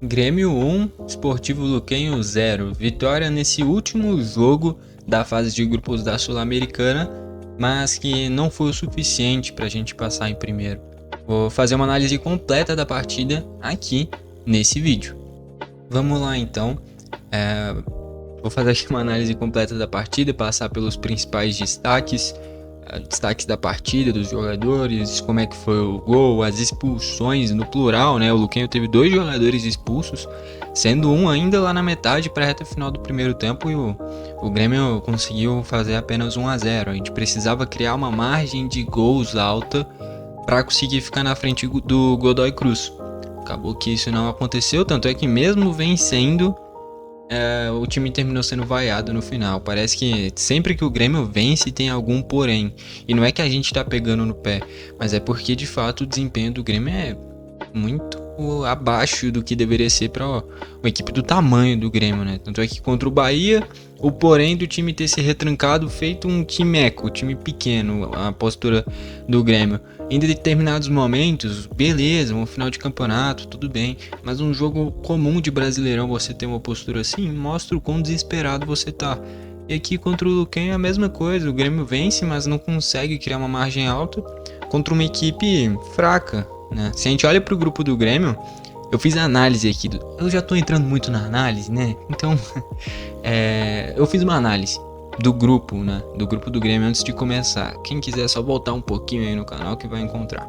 Grêmio 1, Sportivo Luquenho 0. Vitória nesse último jogo da fase de grupos da Sul-Americana, mas que não foi o suficiente para a gente passar em primeiro. Vou fazer uma análise completa da partida aqui nesse vídeo. Vamos lá então. Vou fazer aqui uma análise completa da partida, passar pelos principais destaques da partida, dos jogadores, como é que foi o gol, as expulsões no plural, né? O Luquenho teve 2 jogadores expulsos, sendo um ainda lá na metade para a reta final do primeiro tempo, e o Grêmio conseguiu fazer apenas 1-0. A gente precisava criar uma margem de gols alta para conseguir ficar na frente do Godoy Cruz. Acabou que isso não aconteceu, tanto é que mesmo vencendo, o time terminou sendo vaiado no final. Parece que sempre que o Grêmio vence tem algum porém. E não é que a gente tá pegando no pé, mas é porque de fato o desempenho do Grêmio é muito abaixo do que deveria ser para uma equipe do tamanho do Grêmio, né? Tanto é que contra o Bahia, o porém do time ter se retrancado feito um timeco, time pequeno, a postura do Grêmio. Em determinados momentos, beleza, um final de campeonato, tudo bem, mas um jogo comum de Brasileirão você ter uma postura assim, mostra o quão desesperado você tá. E aqui contra o Luquem é a mesma coisa, o Grêmio vence, mas não consegue criar uma margem alta contra uma equipe fraca, né? Se a gente olha pro grupo do Grêmio, eu fiz a análise aqui, eu já tô entrando muito na análise, né? Então, eu fiz uma análise do grupo, né? Do grupo do Grêmio antes de começar. Quem quiser é só voltar um pouquinho aí no canal que vai encontrar,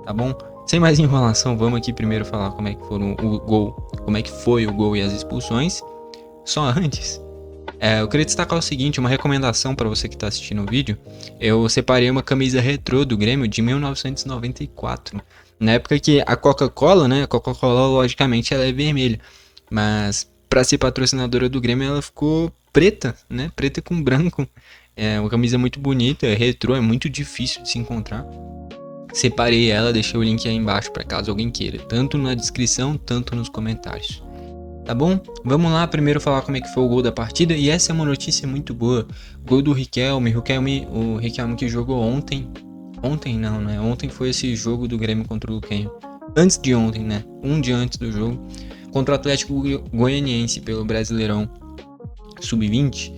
tá bom? Sem mais enrolação, vamos aqui primeiro falar como é que foram o gol, como é que foi o gol e as expulsões. Só antes, eu queria destacar o seguinte, uma recomendação para você que está assistindo o vídeo. Eu separei uma camisa retrô do Grêmio de 1994. Na época que a Coca-Cola, né? A Coca-Cola, logicamente, ela é vermelha. Mas para ser patrocinadora do Grêmio, ela ficou preta, né? Preta com branco. É uma camisa muito bonita, é retrô, é muito difícil de se encontrar. Separei ela, deixei o link aí embaixo para caso alguém queira. Tanto na descrição, tanto nos comentários. Tá bom? Vamos lá primeiro falar como é que foi o gol da partida. E essa é uma notícia muito boa. Gol do Riquelme. O Riquelme que jogou ontem. Ontem não, né? Ontem foi esse jogo do Grêmio contra o Luquenho. Antes de ontem, né? Um dia antes do jogo. Contra o Atlético Goianiense pelo Brasileirão Sub-20.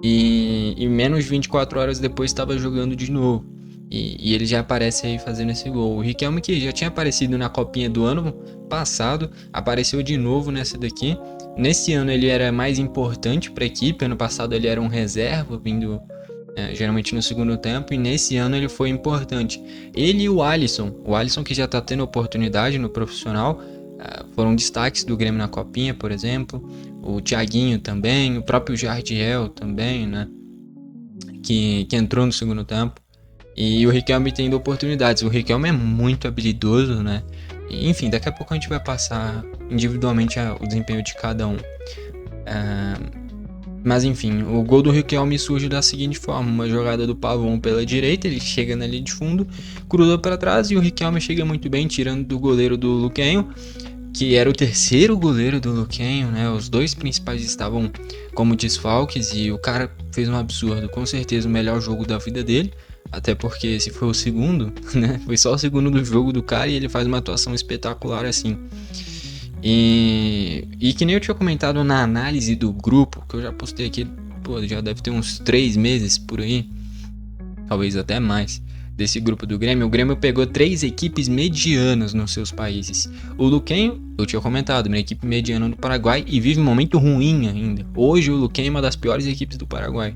E menos de 24 horas depois estava jogando de novo. E ele já aparece aí fazendo esse gol. O Riquelme, que já tinha aparecido na copinha do ano passado, apareceu de novo nessa daqui. Nesse ano ele era mais importante para a equipe. Ano passado ele era um reserva, vindo geralmente no segundo tempo. E nesse ano ele foi importante. Ele e o Alisson que já está tendo oportunidade no profissional, foram destaques do Grêmio na copinha, por exemplo. O Thiaguinho também, o próprio Jardiel também, né? Que entrou no segundo tempo. E o Riquelme tendo oportunidades. O Riquelme é muito habilidoso, né? E, enfim, daqui a pouco a gente vai passar individualmente o desempenho de cada um. Mas enfim, o gol do Riquelme surge da seguinte forma: uma jogada do Pavon pela direita, ele chega na linha de fundo, cruzou para trás e o Riquelme chega muito bem, tirando do goleiro do Luquenho, que era o terceiro goleiro do Luquenho, né? Os dois principais estavam como desfalques e o cara fez um absurdo, com certeza o melhor jogo da vida dele. Até porque se foi o segundo, né? Foi só o segundo do jogo do cara e ele faz uma atuação espetacular assim. E que nem eu tinha comentado na análise do grupo, que eu já postei aqui, já deve ter uns 3 meses por aí, talvez até mais, desse grupo do Grêmio. O Grêmio pegou 3 equipes medianas nos seus países. O Luquenho, eu tinha comentado, uma equipe mediana do Paraguai e vive um momento ruim ainda. Hoje o Luquenho é uma das piores equipes do Paraguai.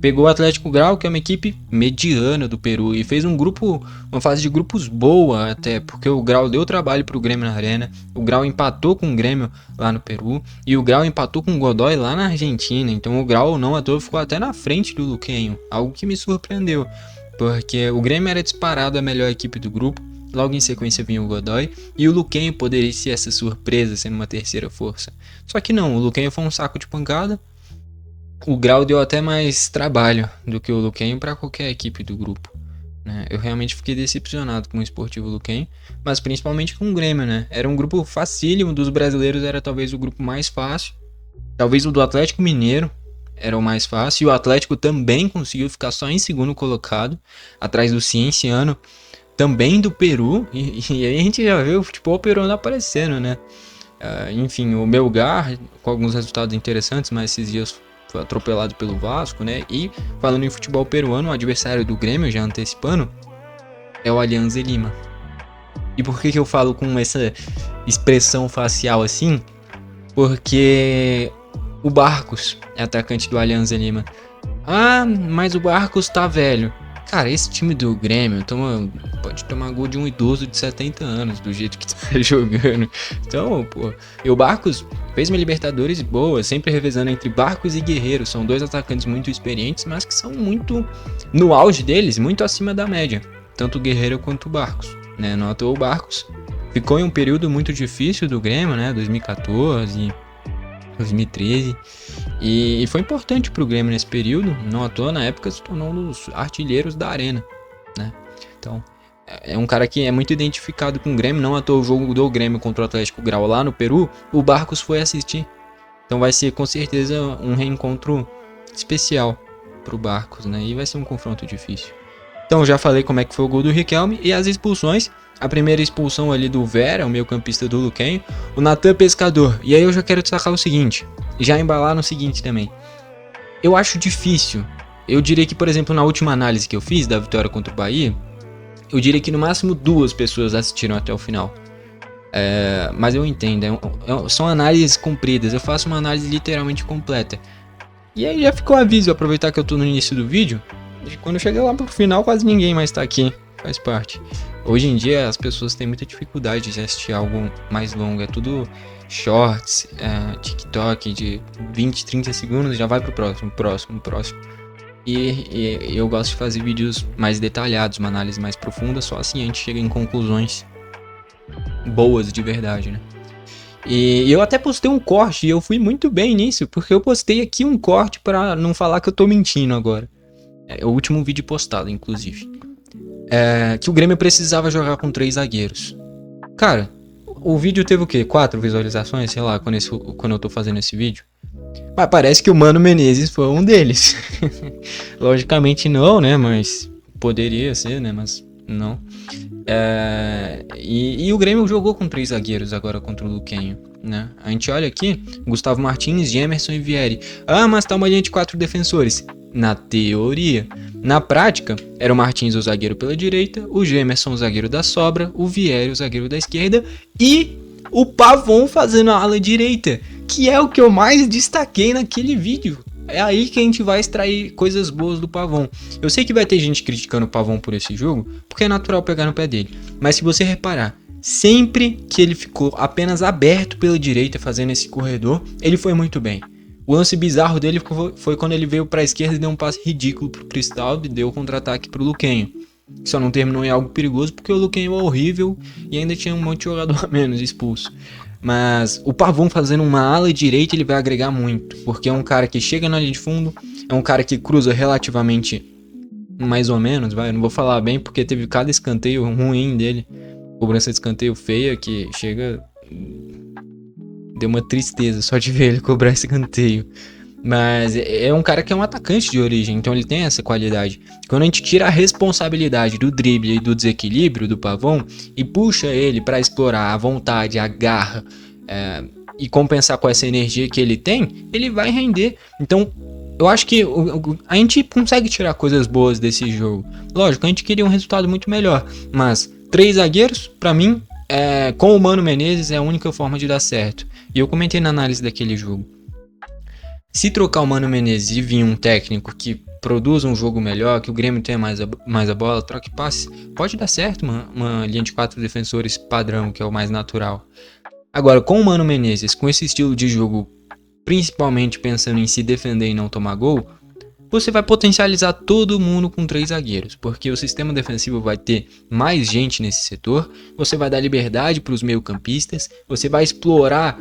Pegou o Atlético Grau, que é uma equipe mediana do Peru, e fez uma fase de grupos boa até, porque o Grau deu trabalho pro Grêmio na Arena, o Grau empatou com o Grêmio lá no Peru, e o Grau empatou com o Godoy lá na Argentina, então o Grau não à toa ficou até na frente do Luquenho, algo que me surpreendeu, porque o Grêmio era disparado a melhor equipe do grupo, logo em sequência vinha o Godoy, e o Luquenho poderia ser essa surpresa, sendo uma terceira força. Só que não, o Luquenho foi um saco de pancada. O Grau deu até mais trabalho do que o Luquenho para qualquer equipe do grupo, né? Eu realmente fiquei decepcionado com o Sportivo Luquenho, mas principalmente com o Grêmio, né? Era um grupo facílimo, dos brasileiros era talvez o grupo mais fácil. Talvez o do Atlético Mineiro era o mais fácil, e o Atlético também conseguiu ficar só em segundo colocado, atrás do Cienciano, também do Peru, e aí a gente já vê o futebol peruano aparecendo, né? Enfim, o Melgar, com alguns resultados interessantes, mas esses dias foi atropelado pelo Vasco, né? E falando em futebol peruano, o adversário do Grêmio, já antecipando, é o Alianza Lima. E por que eu falo com essa expressão facial assim? Porque o Barcos é atacante do Alianza Lima. Ah, mas o Barcos tá velho. Cara, esse time do Grêmio pode tomar gol de um idoso de 70 anos, do jeito que tá jogando. Então, pô, e o Barcos fez uma Libertadores boa, sempre revezando entre Barcos e Guerreiro. São dois atacantes muito experientes, mas que são muito, no auge deles, muito acima da média. Tanto o Guerreiro quanto o Barcos, né? Não à toa o Barcos ficou em um período muito difícil do Grêmio, né? 2014, 2013. E foi importante pro Grêmio nesse período, não à toa, na época se tornou um dos artilheiros da arena, né? Então, é um cara que é muito identificado com o Grêmio, não à toa o jogo do Grêmio contra o Atlético Grau lá no Peru, o Barcos foi assistir. Então vai ser com certeza um reencontro especial pro Barcos, né? E vai ser um confronto difícil. Então já falei como é que foi o gol do Riquelme e as expulsões. A primeira expulsão ali do Vera, o meio campista do Luquenho, o Natan Pescador. E aí eu já quero destacar o seguinte, já embalar no seguinte também. Eu acho difícil, eu diria que, por exemplo, na última análise que eu fiz da vitória contra o Bahia, eu diria que no máximo 2 pessoas assistiram até o final. Mas eu entendo, são análises compridas, eu faço uma análise literalmente completa. E aí já ficou o aviso, aproveitar que eu tô no início do vídeo, quando eu chegar lá pro final quase ninguém mais tá aqui, faz parte. Hoje em dia as pessoas têm muita dificuldade de assistir algo mais longo, é tudo shorts, TikTok de 20, 30 segundos, já vai pro próximo. E eu gosto de fazer vídeos mais detalhados, uma análise mais profunda, só assim a gente chega em conclusões boas de verdade, né? E eu até postei um corte e eu fui muito bem nisso, porque eu postei aqui um corte pra não falar que eu tô mentindo agora. É o último vídeo postado, inclusive. Que o Grêmio precisava jogar com 3 zagueiros. Cara, o vídeo teve o quê? 4 visualizações, sei lá, quando eu tô fazendo esse vídeo. Mas parece que o Mano Menezes foi um deles. Logicamente não, né? Mas poderia ser, né? Mas não. E o Grêmio jogou com 3 zagueiros agora contra o Luquenho, né? A gente olha aqui, Gustavo Martins, Gemerson e Vieri. Ah, mas tá uma linha de 4 defensores. Na teoria. Na prática, era o Martins o zagueiro pela direita, o Gemerson o zagueiro da sobra, o Vieri o zagueiro da esquerda e o Pavon fazendo a ala direita, que é o que eu mais destaquei naquele vídeo. É aí que a gente vai extrair coisas boas do Pavon. Eu sei que vai ter gente criticando o Pavon por esse jogo, porque é natural pegar no pé dele. Mas se você reparar, sempre que ele ficou apenas aberto pela direita fazendo esse corredor, ele foi muito bem. O lance bizarro dele foi quando ele veio para a esquerda e deu um passe ridículo pro Cristaldo e deu contra-ataque pro Luquenho. Só não terminou em algo perigoso porque o Luquenho é horrível e ainda tinha um monte de jogador a menos expulso. Mas o Pavon fazendo uma ala direita ele vai agregar muito, porque é um cara que chega na linha de fundo, é um cara que cruza relativamente mais ou menos, não vou falar bem porque teve cada escanteio ruim dele, cobrança de escanteio feia que chega... Deu uma tristeza só de ver ele cobrar esse escanteio. Mas é um cara que é um atacante de origem, então ele tem essa qualidade. Quando a gente tira a responsabilidade do drible e do desequilíbrio do Pavon e puxa ele para explorar a vontade, a garra e compensar com essa energia que ele tem, ele vai render. Então eu acho que a gente consegue tirar coisas boas desse jogo. Lógico, a gente queria um resultado muito melhor, mas 3 zagueiros, para mim, com o Mano Menezes é a única forma de dar certo. E eu comentei na análise daquele jogo. Se trocar o Mano Menezes e vir um técnico que produza um jogo melhor, que o Grêmio tenha mais a bola, troque passe, pode dar certo uma linha de 4 defensores padrão, que é o mais natural. Agora, com o Mano Menezes, com esse estilo de jogo, principalmente pensando em se defender e não tomar gol, você vai potencializar todo mundo com 3 zagueiros, porque o sistema defensivo vai ter mais gente nesse setor, você vai dar liberdade para os meio-campistas, você vai explorar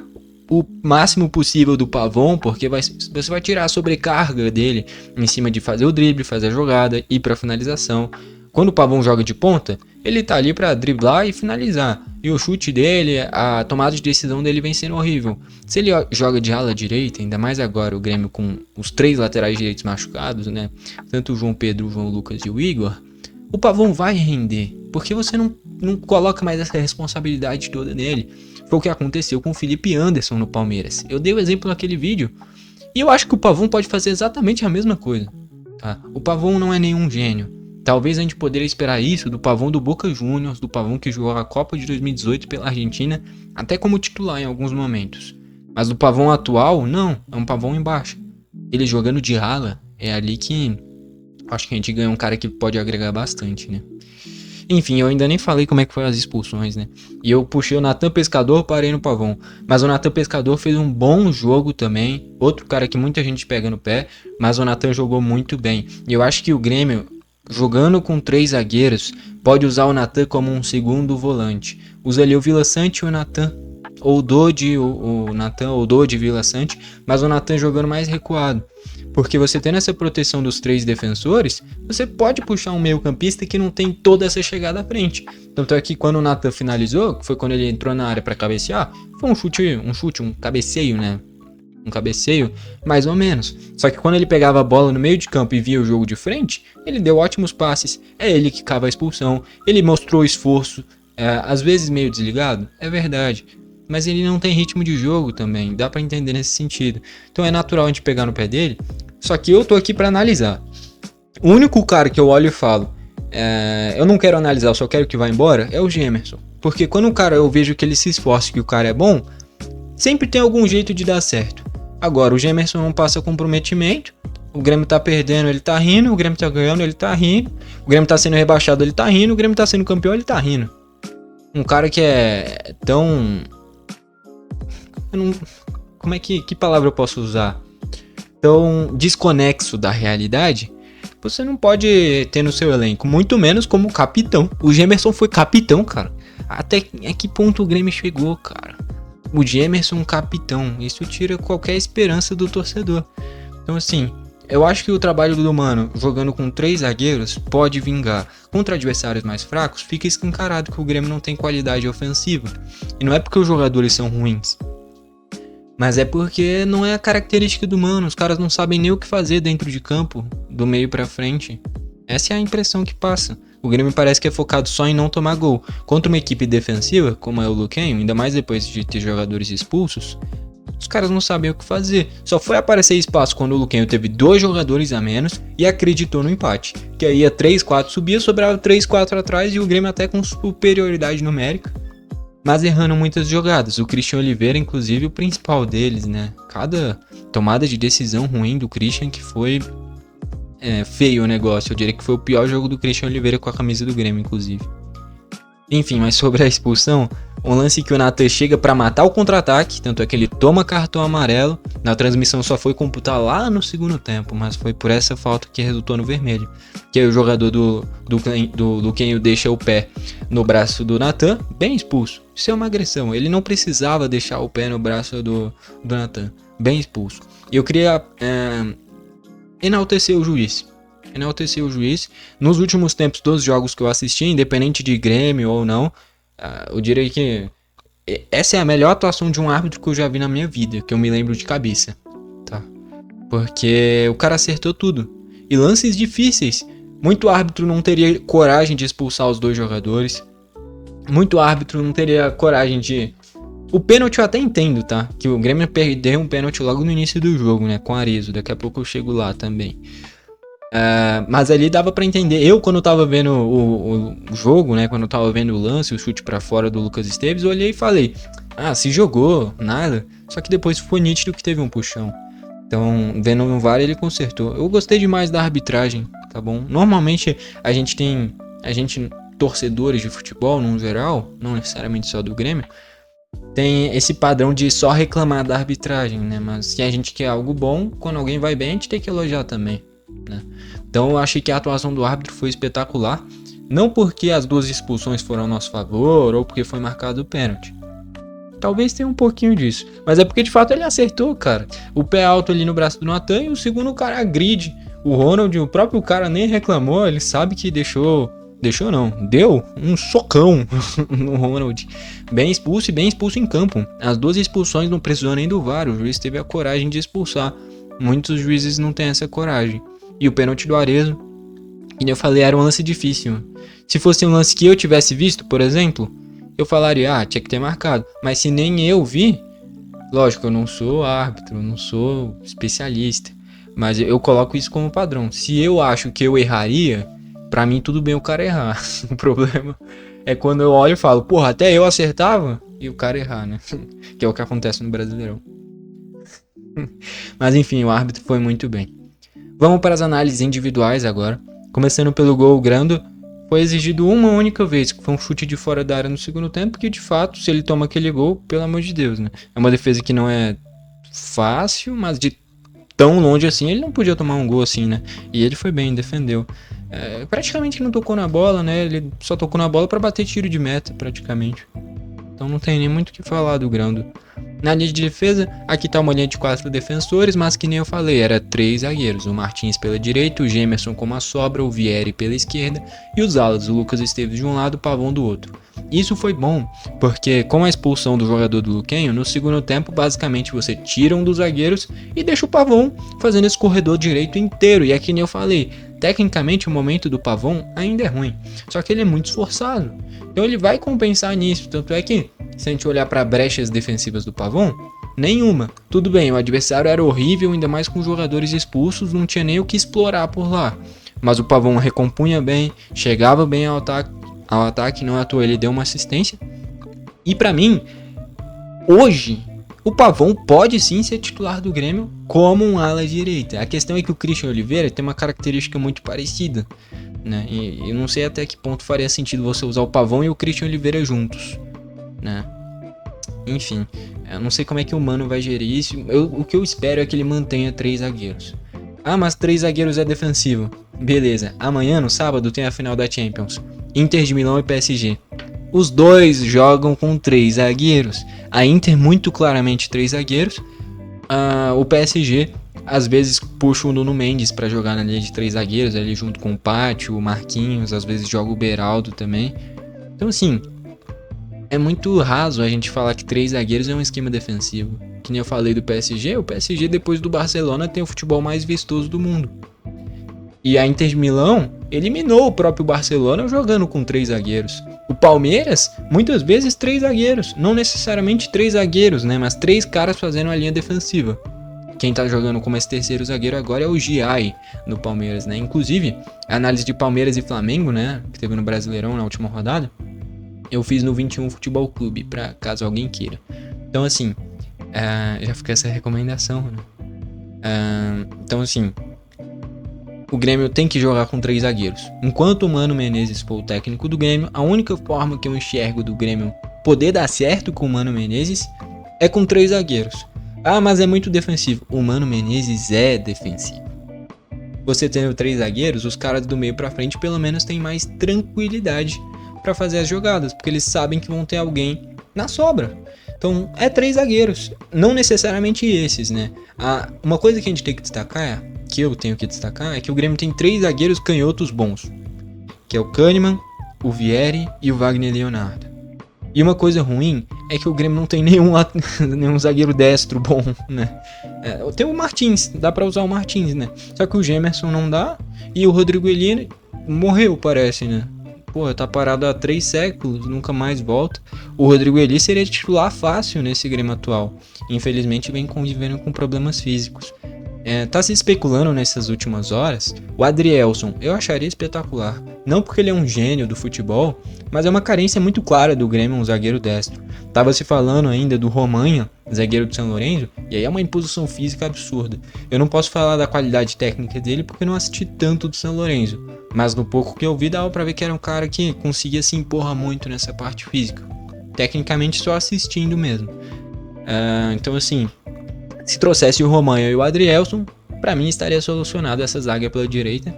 o máximo possível do Pavon, porque você vai tirar a sobrecarga dele em cima de fazer o drible, fazer a jogada, ir para a finalização. Quando o Pavon joga de ponta, ele tá ali para driblar e finalizar. E o chute dele, a tomada de decisão dele vem sendo horrível. Se ele joga de ala direita, ainda mais agora o Grêmio com os 3 laterais direitos machucados, né? Tanto o João Pedro, o João Lucas e o Igor, o Pavon vai render, porque você não coloca mais essa responsabilidade toda nele. foi o que aconteceu com o Felipe Anderson no Palmeiras. Eu dei o exemplo naquele vídeo. E eu acho que o Pavão pode fazer exatamente a mesma coisa. Tá? O Pavão não é nenhum gênio. Talvez a gente poderia esperar isso do Pavão do Boca Juniors, do Pavão que jogou a Copa de 2018 pela Argentina, até como titular em alguns momentos. Mas o Pavão atual, não, é um Pavão embaixo. Ele jogando de ala, é ali que acho que a gente ganha um cara que pode agregar bastante, né? Enfim, eu ainda nem falei como é que foi as expulsões, né? E eu puxei o Natan Pescador, parei no Pavão. Mas o Natan Pescador fez um bom jogo também. Outro cara que muita gente pega no pé, mas o Natan jogou muito bem. E eu acho que o Grêmio, jogando com 3 zagueiros, pode usar o Natan como um segundo volante. Usa ali o Vila Sante e o Natan. Ou o Dodi, o Natan, ou o Dodi Vila Sante, mas o Natan jogando mais recuado. Porque você tendo essa proteção dos 3 defensores, você pode puxar um meio campista que não tem toda essa chegada à frente. Tanto é que quando o Natan finalizou, que foi quando ele entrou na área para cabecear, foi um cabeceio, né? Um cabeceio, mais ou menos. Só que quando ele pegava a bola no meio de campo e via o jogo de frente, ele deu ótimos passes. É ele que cava a expulsão, ele mostrou esforço, às vezes meio desligado, é verdade. Mas ele não tem ritmo de jogo também, dá pra entender nesse sentido. Então é natural a gente pegar no pé dele, só que eu tô aqui pra analisar. O único cara que eu olho e falo, eu não quero analisar, eu só quero que vá embora, é o Gemerson. Porque quando o cara, eu vejo que ele se esforça, que o cara é bom, sempre tem algum jeito de dar certo. Agora, o Gemerson não passa comprometimento, o Grêmio tá perdendo, ele tá rindo, o Grêmio tá ganhando, ele tá rindo, o Grêmio tá sendo rebaixado, ele tá rindo, o Grêmio tá sendo campeão, ele tá rindo. Um cara que é tão... que palavra eu posso usar? Tão desconexo da realidade, você não pode ter no seu elenco, muito menos como capitão. O Gemerson foi capitão, cara. Até que ponto o Grêmio chegou, cara? O Gemerson capitão, isso tira qualquer esperança do torcedor. Então assim, eu acho que o trabalho do Mano, jogando com 3 zagueiros, pode vingar. Contra adversários mais fracos, fica escancarado que o Grêmio não tem qualidade ofensiva. E não é porque os jogadores são ruins, mas é porque não é a característica do Mano. Os caras não sabem nem o que fazer dentro de campo, do meio pra frente. Essa é a impressão que passa. O Grêmio parece que é focado só em não tomar gol. Contra uma equipe defensiva, como é o Luquenho, ainda mais depois de ter jogadores expulsos, os caras não sabem o que fazer. Só foi aparecer espaço quando o Luquenho teve 2 jogadores a menos e acreditou no empate. Que aí ia 3-4 subia, sobrava 3-4 atrás e o Grêmio até com superioridade numérica, mas errando muitas jogadas. O Christian Oliveira, inclusive, o principal deles, né? Cada tomada de decisão ruim do Christian que foi feio o negócio. Eu diria que foi o pior jogo do Christian Oliveira com a camisa do Grêmio, inclusive. Enfim, mas sobre a expulsão, um lance que o Natan chega pra matar o contra-ataque, tanto é que ele toma cartão amarelo. Na transmissão só foi computar lá no segundo tempo, mas foi por essa falta que resultou no vermelho. Que aí o jogador do Luquenho deixa o pé no braço do Natan, bem expulso. Isso é uma agressão, ele não precisava deixar o pé no braço do Natan, bem expulso. E eu queria enaltecer o juiz. Nos últimos tempos dos jogos que eu assisti, independente de Grêmio ou não, eu diria que essa é a melhor atuação de um árbitro que eu já vi na minha vida, que eu me lembro de cabeça, tá? Porque o cara acertou tudo. E lances difíceis. Muito árbitro não teria coragem de expulsar os 2 jogadores. Muito árbitro não teria coragem de... O pênalti eu até entendo, tá? Que o Grêmio perdeu um pênalti logo no início do jogo, né? Com o Arezzo. Daqui a pouco eu chego lá também. Mas ali dava pra entender. Eu, quando eu tava vendo o jogo, né? Quando eu tava vendo o lance, o chute pra fora do Lucas Esteves, eu olhei e falei: se jogou, nada. Só que depois foi nítido que teve um puxão. Então, vendo no VAR, ele consertou. Eu gostei demais da arbitragem, tá bom? Normalmente, a gente torcedores de futebol, no geral, não necessariamente só do Grêmio, tem esse padrão de só reclamar da arbitragem, né? Mas se a gente quer algo bom, quando alguém vai bem, a gente tem que elogiar também, né? Então eu achei que a atuação do árbitro foi espetacular. Não porque as 2 expulsões foram ao nosso favor ou porque foi marcado o pênalti. Talvez tenha um pouquinho disso. Mas é porque de fato ele acertou, cara. O pé alto ali no braço do Natan e o segundo cara agride. O Ronald, o próprio cara nem reclamou. Ele sabe que deu um socão no Ronald. Bem expulso em campo. As 2 expulsões não precisou nem do VAR. O juiz teve a coragem de expulsar. Muitos juízes não têm essa coragem. E o pênalti do Arezzo, que eu falei, era um lance difícil. Se fosse um lance que eu tivesse visto, por exemplo, eu falaria, tinha que ter marcado. Mas se nem eu vi, lógico, eu não sou árbitro, eu não sou especialista, mas eu coloco isso como padrão. Se eu acho que eu erraria, pra mim tudo bem o cara errar. O problema é quando eu olho e falo, porra, até eu acertava e o cara errar, né? Que é o que acontece no Brasileirão. Mas enfim, o árbitro foi muito bem. Vamos para as análises individuais agora. Começando pelo gol, o Grando foi exigido uma única vez, que foi um chute de fora da área no segundo tempo, que de fato, se ele toma aquele gol, pelo amor de Deus, né? É uma defesa que não é fácil, mas de tão longe assim, ele não podia tomar um gol assim, né? E ele foi bem, defendeu. Praticamente não tocou na bola, né? Ele só tocou na bola para bater tiro de meta, praticamente. Então não tem nem muito o que falar do Grando. Na linha de defesa, aqui tá uma linha de 4 defensores, mas que nem eu falei, era 3 zagueiros. O Martins pela direita, o Gemerson como a sobra, o Vieri pela esquerda e os alas, o Lucas Esteves de um lado, o Pavão do outro. Isso foi bom, porque com a expulsão do jogador do Luquenho, no segundo tempo, basicamente você tira um dos zagueiros e deixa o Pavão fazendo esse corredor direito inteiro. E é que nem eu falei, tecnicamente o momento do Pavão ainda é ruim, só que ele é muito esforçado. Então ele vai compensar nisso, tanto é que se a gente olhar para brechas defensivas do Pavão, nenhuma. Tudo bem, o adversário era horrível, ainda mais com jogadores expulsos, não tinha nem o que explorar por lá. Mas o Pavão recompunha bem, chegava bem ao ataque, não à toa ele deu uma assistência. E para mim, hoje, o Pavão pode sim ser titular do Grêmio como um ala direita. A questão é que o Christian Oliveira tem uma característica muito parecida, né? E eu não sei até que ponto faria sentido você usar o Pavão e o Christian Oliveira juntos, né? Enfim, eu não sei como é que o Mano vai gerir isso. O que eu espero é que ele mantenha 3 zagueiros. Mas 3 zagueiros é defensivo. Beleza, amanhã no sábado tem a final da Champions, Inter de Milão e PSG. Os dois jogam com 3 zagueiros. A Inter muito claramente 3 zagueiros. O PSG às vezes puxa o Nuno Mendes para jogar na linha de 3 zagueiros, ali junto com o Pátio, o Marquinhos, às vezes joga o Beraldo também. Então assim, é muito raso a gente falar que 3 zagueiros é um esquema defensivo. Que nem eu falei do PSG, o PSG depois do Barcelona tem o futebol mais vistoso do mundo. E a Inter de Milão eliminou o próprio Barcelona jogando com 3 zagueiros. O Palmeiras, muitas vezes 3 zagueiros. Não necessariamente 3 zagueiros, né? Mas 3 caras fazendo a linha defensiva. Quem tá jogando como esse terceiro zagueiro agora é o Giai no Palmeiras, né? Inclusive, a análise de Palmeiras e Flamengo, né? Que teve no Brasileirão na última rodada, eu fiz no 21 Futebol Clube, pra caso alguém queira. Então assim, já fica essa recomendação, né? Então assim, o Grêmio tem que jogar com 3 zagueiros. Enquanto o Mano Menezes for o técnico do Grêmio, a única forma que eu enxergo do Grêmio poder dar certo com o Mano Menezes é com 3 zagueiros. Mas é muito defensivo. O Mano Menezes é defensivo. Você tendo 3 zagueiros, os caras do meio pra frente pelo menos têm mais tranquilidade para fazer as jogadas, porque eles sabem que vão ter alguém na sobra. Então é 3 zagueiros, não necessariamente esses, né? Uma coisa que a gente tem que destacar, que eu tenho que destacar, é que o Grêmio tem 3 zagueiros canhotos bons, que é o Kahneman, o Vieri e o Wagner Leonardo. E uma coisa ruim é que o Grêmio não tem nenhum zagueiro destro bom, né? Tem o Martins, dá pra usar o Martins, né? Só que o Gemerson não dá e o Rodrigo Eli morreu, parece, né? Pô, tá parado há 3 séculos, nunca mais volta. O Rodrigo Eli seria titular fácil nesse Grêmio atual. Infelizmente vem convivendo com problemas físicos. Tá se especulando nessas últimas horas o Adrielson. Eu acharia espetacular. Não porque ele é um gênio do futebol, mas é uma carência muito clara do Grêmio, um zagueiro destro. Tava se falando ainda do Romanha, zagueiro do São Lourenço, e aí é uma imposição física absurda. Eu não posso falar da qualidade técnica dele porque não assisti tanto do São Lourenço, mas no pouco que eu vi dava pra ver que era um cara que conseguia se empurrar muito nessa parte física. Tecnicamente só assistindo mesmo. Então assim, se trouxesse o Romanha e o Adrielson, pra mim estaria solucionado essa zaga pela direita,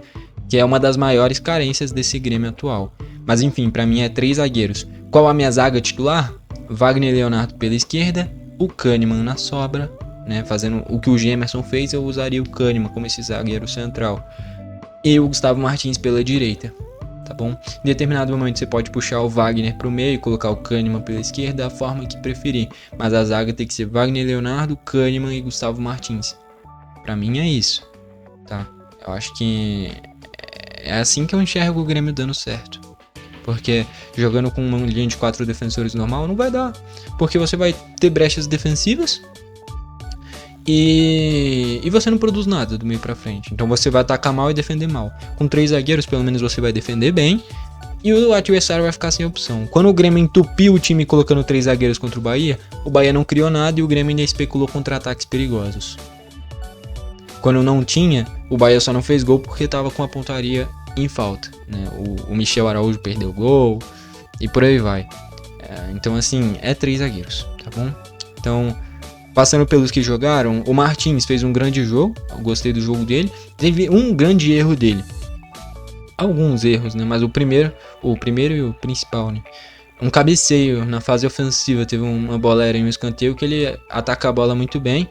que é uma das maiores carências desse Grêmio atual. Mas enfim, pra mim é 3 zagueiros. Qual a minha zaga titular? Wagner Leonardo pela esquerda, o Kahneman na sobra, né? Fazendo o que o Gemerson fez, eu usaria o Kahneman como esse zagueiro central. E o Gustavo Martins pela direita, tá bom? Em determinado momento você pode puxar o Wagner pro meio e colocar o Kahneman pela esquerda, da forma que preferir. Mas a zaga tem que ser Wagner Leonardo, Kahneman e Gustavo Martins. Pra mim é isso, tá? Eu acho que é assim que eu enxergo o Grêmio dando certo. Porque jogando com uma linha de 4 defensores normal não vai dar. Porque você vai ter brechas defensivas e você não produz nada do meio pra frente. Então você vai atacar mal e defender mal. Com 3 zagueiros, pelo menos você vai defender bem. E o adversário vai ficar sem opção. Quando o Grêmio entupiu o time colocando 3 zagueiros contra o Bahia não criou nada e o Grêmio ainda especulou contra-ataques perigosos. Quando não tinha, o Bahia só não fez gol porque tava com a pontaria em falta, né? O Michel Araújo perdeu o gol e por aí vai. Então assim, é 3 zagueiros, tá bom? Então, passando pelos que jogaram, o Martins fez um grande jogo, eu gostei do jogo dele. Teve um grande erro dele. Alguns erros, né? Mas o primeiro e o principal, né? Um cabeceio na fase ofensiva, teve uma bola aérea em um escanteio que ele ataca a bola muito bem.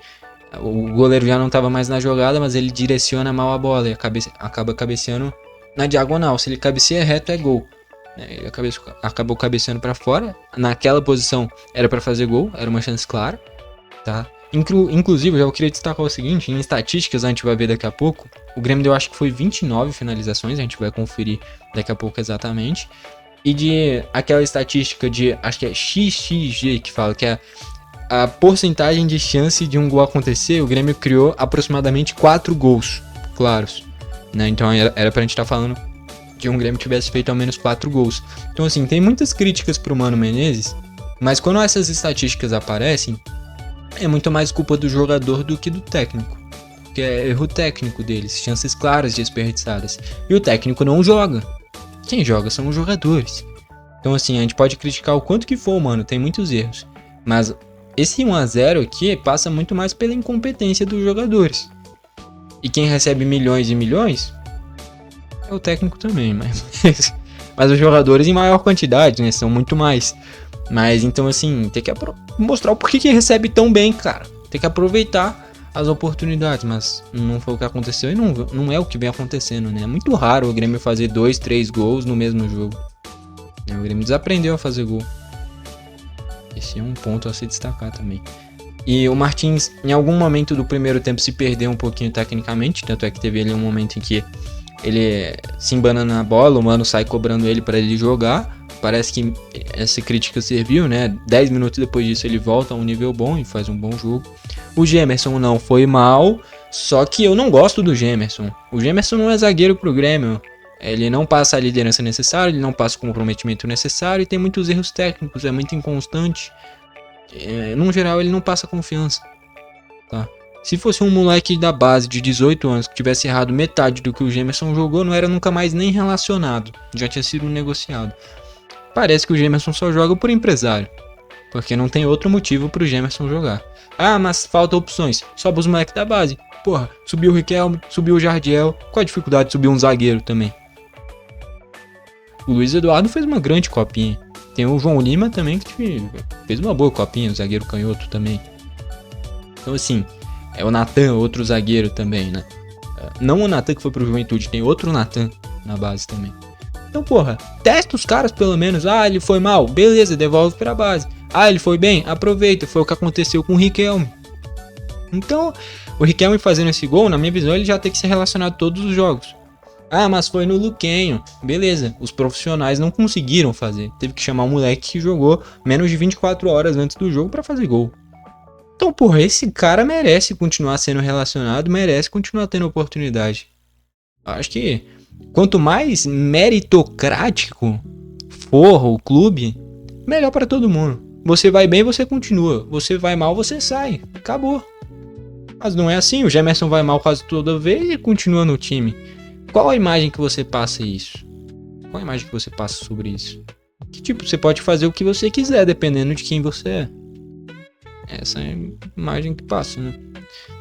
O goleiro já não estava mais na jogada, mas ele direciona mal a bola e acaba cabeceando na diagonal. Se ele cabeceia reto, é gol. Ele acabou cabeceando para fora. Naquela posição era para fazer gol, era uma chance clara, tá? Inclusive, eu queria destacar o seguinte, em estatísticas a gente vai ver daqui a pouco, o Grêmio deu acho que foi 29 finalizações, a gente vai conferir daqui a pouco exatamente, e de aquela estatística de, acho que é XXG que fala, que é a porcentagem de chance de um gol acontecer, o Grêmio criou aproximadamente 4 gols claros, né? Então era pra gente estar falando que um Grêmio tivesse feito ao menos 4 gols. Então assim, tem muitas críticas pro Mano Menezes, mas quando essas estatísticas aparecem, é muito mais culpa do jogador do que do técnico. Porque é erro técnico deles, chances claras desperdiçadas. E o técnico não joga. Quem joga são os jogadores. Então assim, a gente pode criticar o quanto que for, mano, tem muitos erros. Mas esse 1-0 aqui passa muito mais pela incompetência dos jogadores. E quem recebe milhões e milhões é o técnico também, mas os jogadores em maior quantidade, né? São muito mais. Mas então assim, tem que mostrar o porquê que recebe tão bem, cara. Tem que aproveitar as oportunidades, mas não foi o que aconteceu e não é o que vem acontecendo, né? É muito raro o Grêmio fazer 2, 3 gols no mesmo jogo. O Grêmio desaprendeu a fazer gol. Esse é um ponto a se destacar também. E o Martins, em algum momento do primeiro tempo, se perdeu um pouquinho tecnicamente, tanto é que teve ali um momento em que ele se embanana na bola, o Mano sai cobrando ele para ele jogar. Parece que essa crítica serviu, né? 10 minutos depois disso ele volta a um nível bom e faz um bom jogo. O Gemerson não foi mal, só que eu não gosto do Gemerson. O Gemerson não é zagueiro pro Grêmio. Ele não passa a liderança necessária, ele não passa o comprometimento necessário e tem muitos erros técnicos, é muito inconstante. No geral, ele não passa confiança, tá? Se fosse um moleque da base de 18 anos que tivesse errado metade do que o Gemerson jogou, não era nunca mais nem relacionado, já tinha sido negociado. Parece que o Gemerson só joga por empresário, porque não tem outro motivo pro Gemerson jogar. Ah, mas falta opções, sobe os moleques da base. Porra, subiu o Riquelme, subiu o Jardiel, qual a dificuldade de subir um zagueiro também? O Luiz Eduardo fez uma grande copinha. Tem o João Lima também que fez uma boa copinha, o zagueiro canhoto também. Então assim, é o Natan, outro zagueiro também, né? Não o Natan que foi pro Juventude, tem outro Natan na base também. Então, porra, testa os caras pelo menos. Ah, ele foi mal, beleza, devolve pra base. Ah, ele foi bem, aproveita. Foi o que aconteceu com o Riquelme. Então, o Riquelme fazendo esse gol, na minha visão, ele já tem que ser relacionado a todos os jogos. Ah, mas foi no Luquenho. Beleza, os profissionais não conseguiram fazer. Teve que chamar um moleque que jogou menos de 24 horas antes do jogo pra fazer gol. Então, porra, esse cara merece continuar sendo relacionado, merece continuar tendo oportunidade. Acho que quanto mais meritocrático for o clube, melhor pra todo mundo. Você vai bem, você continua. Você vai mal, você sai. Acabou. Mas não é assim, o Gemerson vai mal quase toda vez e continua no time. Qual a imagem que você passa isso? Qual a imagem que você passa sobre isso? Que tipo, você pode fazer o que você quiser, dependendo de quem você é. Essa é a imagem que passa, né?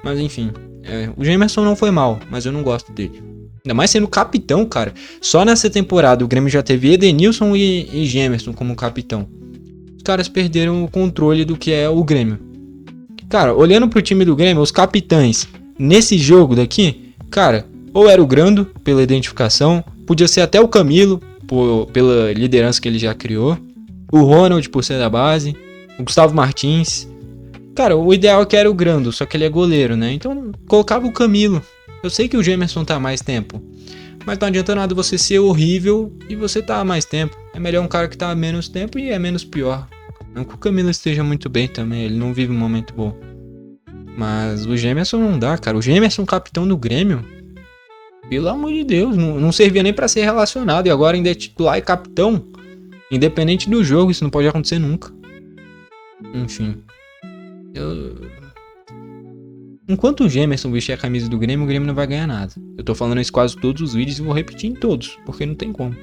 Mas enfim, o Gemerson não foi mal, mas eu não gosto dele. Ainda mais sendo capitão, cara. Só nessa temporada o Grêmio já teve Edenilson e Gemerson como capitão. Os caras perderam o controle do que é o Grêmio. Cara, olhando pro time do Grêmio, os capitães nesse jogo daqui, cara, ou era o Grando, pela identificação, podia ser até o Camilo, pela liderança que ele já criou, o Ronald, por ser da base, o Gustavo Martins. Cara, o ideal é que era o Grando, só que ele é goleiro, né? Então colocava o Camilo. Eu sei que o Gemerson tá há mais tempo, mas não adianta nada você ser horrível e você tá há mais tempo. É melhor um cara que tá há menos tempo e é menos pior. Não que o Camilo esteja muito bem também, ele não vive um momento bom. Mas o Gemerson não dá, cara. O Gemerson, capitão do Grêmio, pelo amor de Deus, não servia nem pra ser relacionado. E agora ainda é titular e capitão. Independente do jogo, isso não pode acontecer nunca. Enfim. Enquanto o Gemerson vestir a camisa do Grêmio, o Grêmio não vai ganhar nada. Eu tô falando isso quase todos os vídeos e vou repetir em todos, porque não tem como.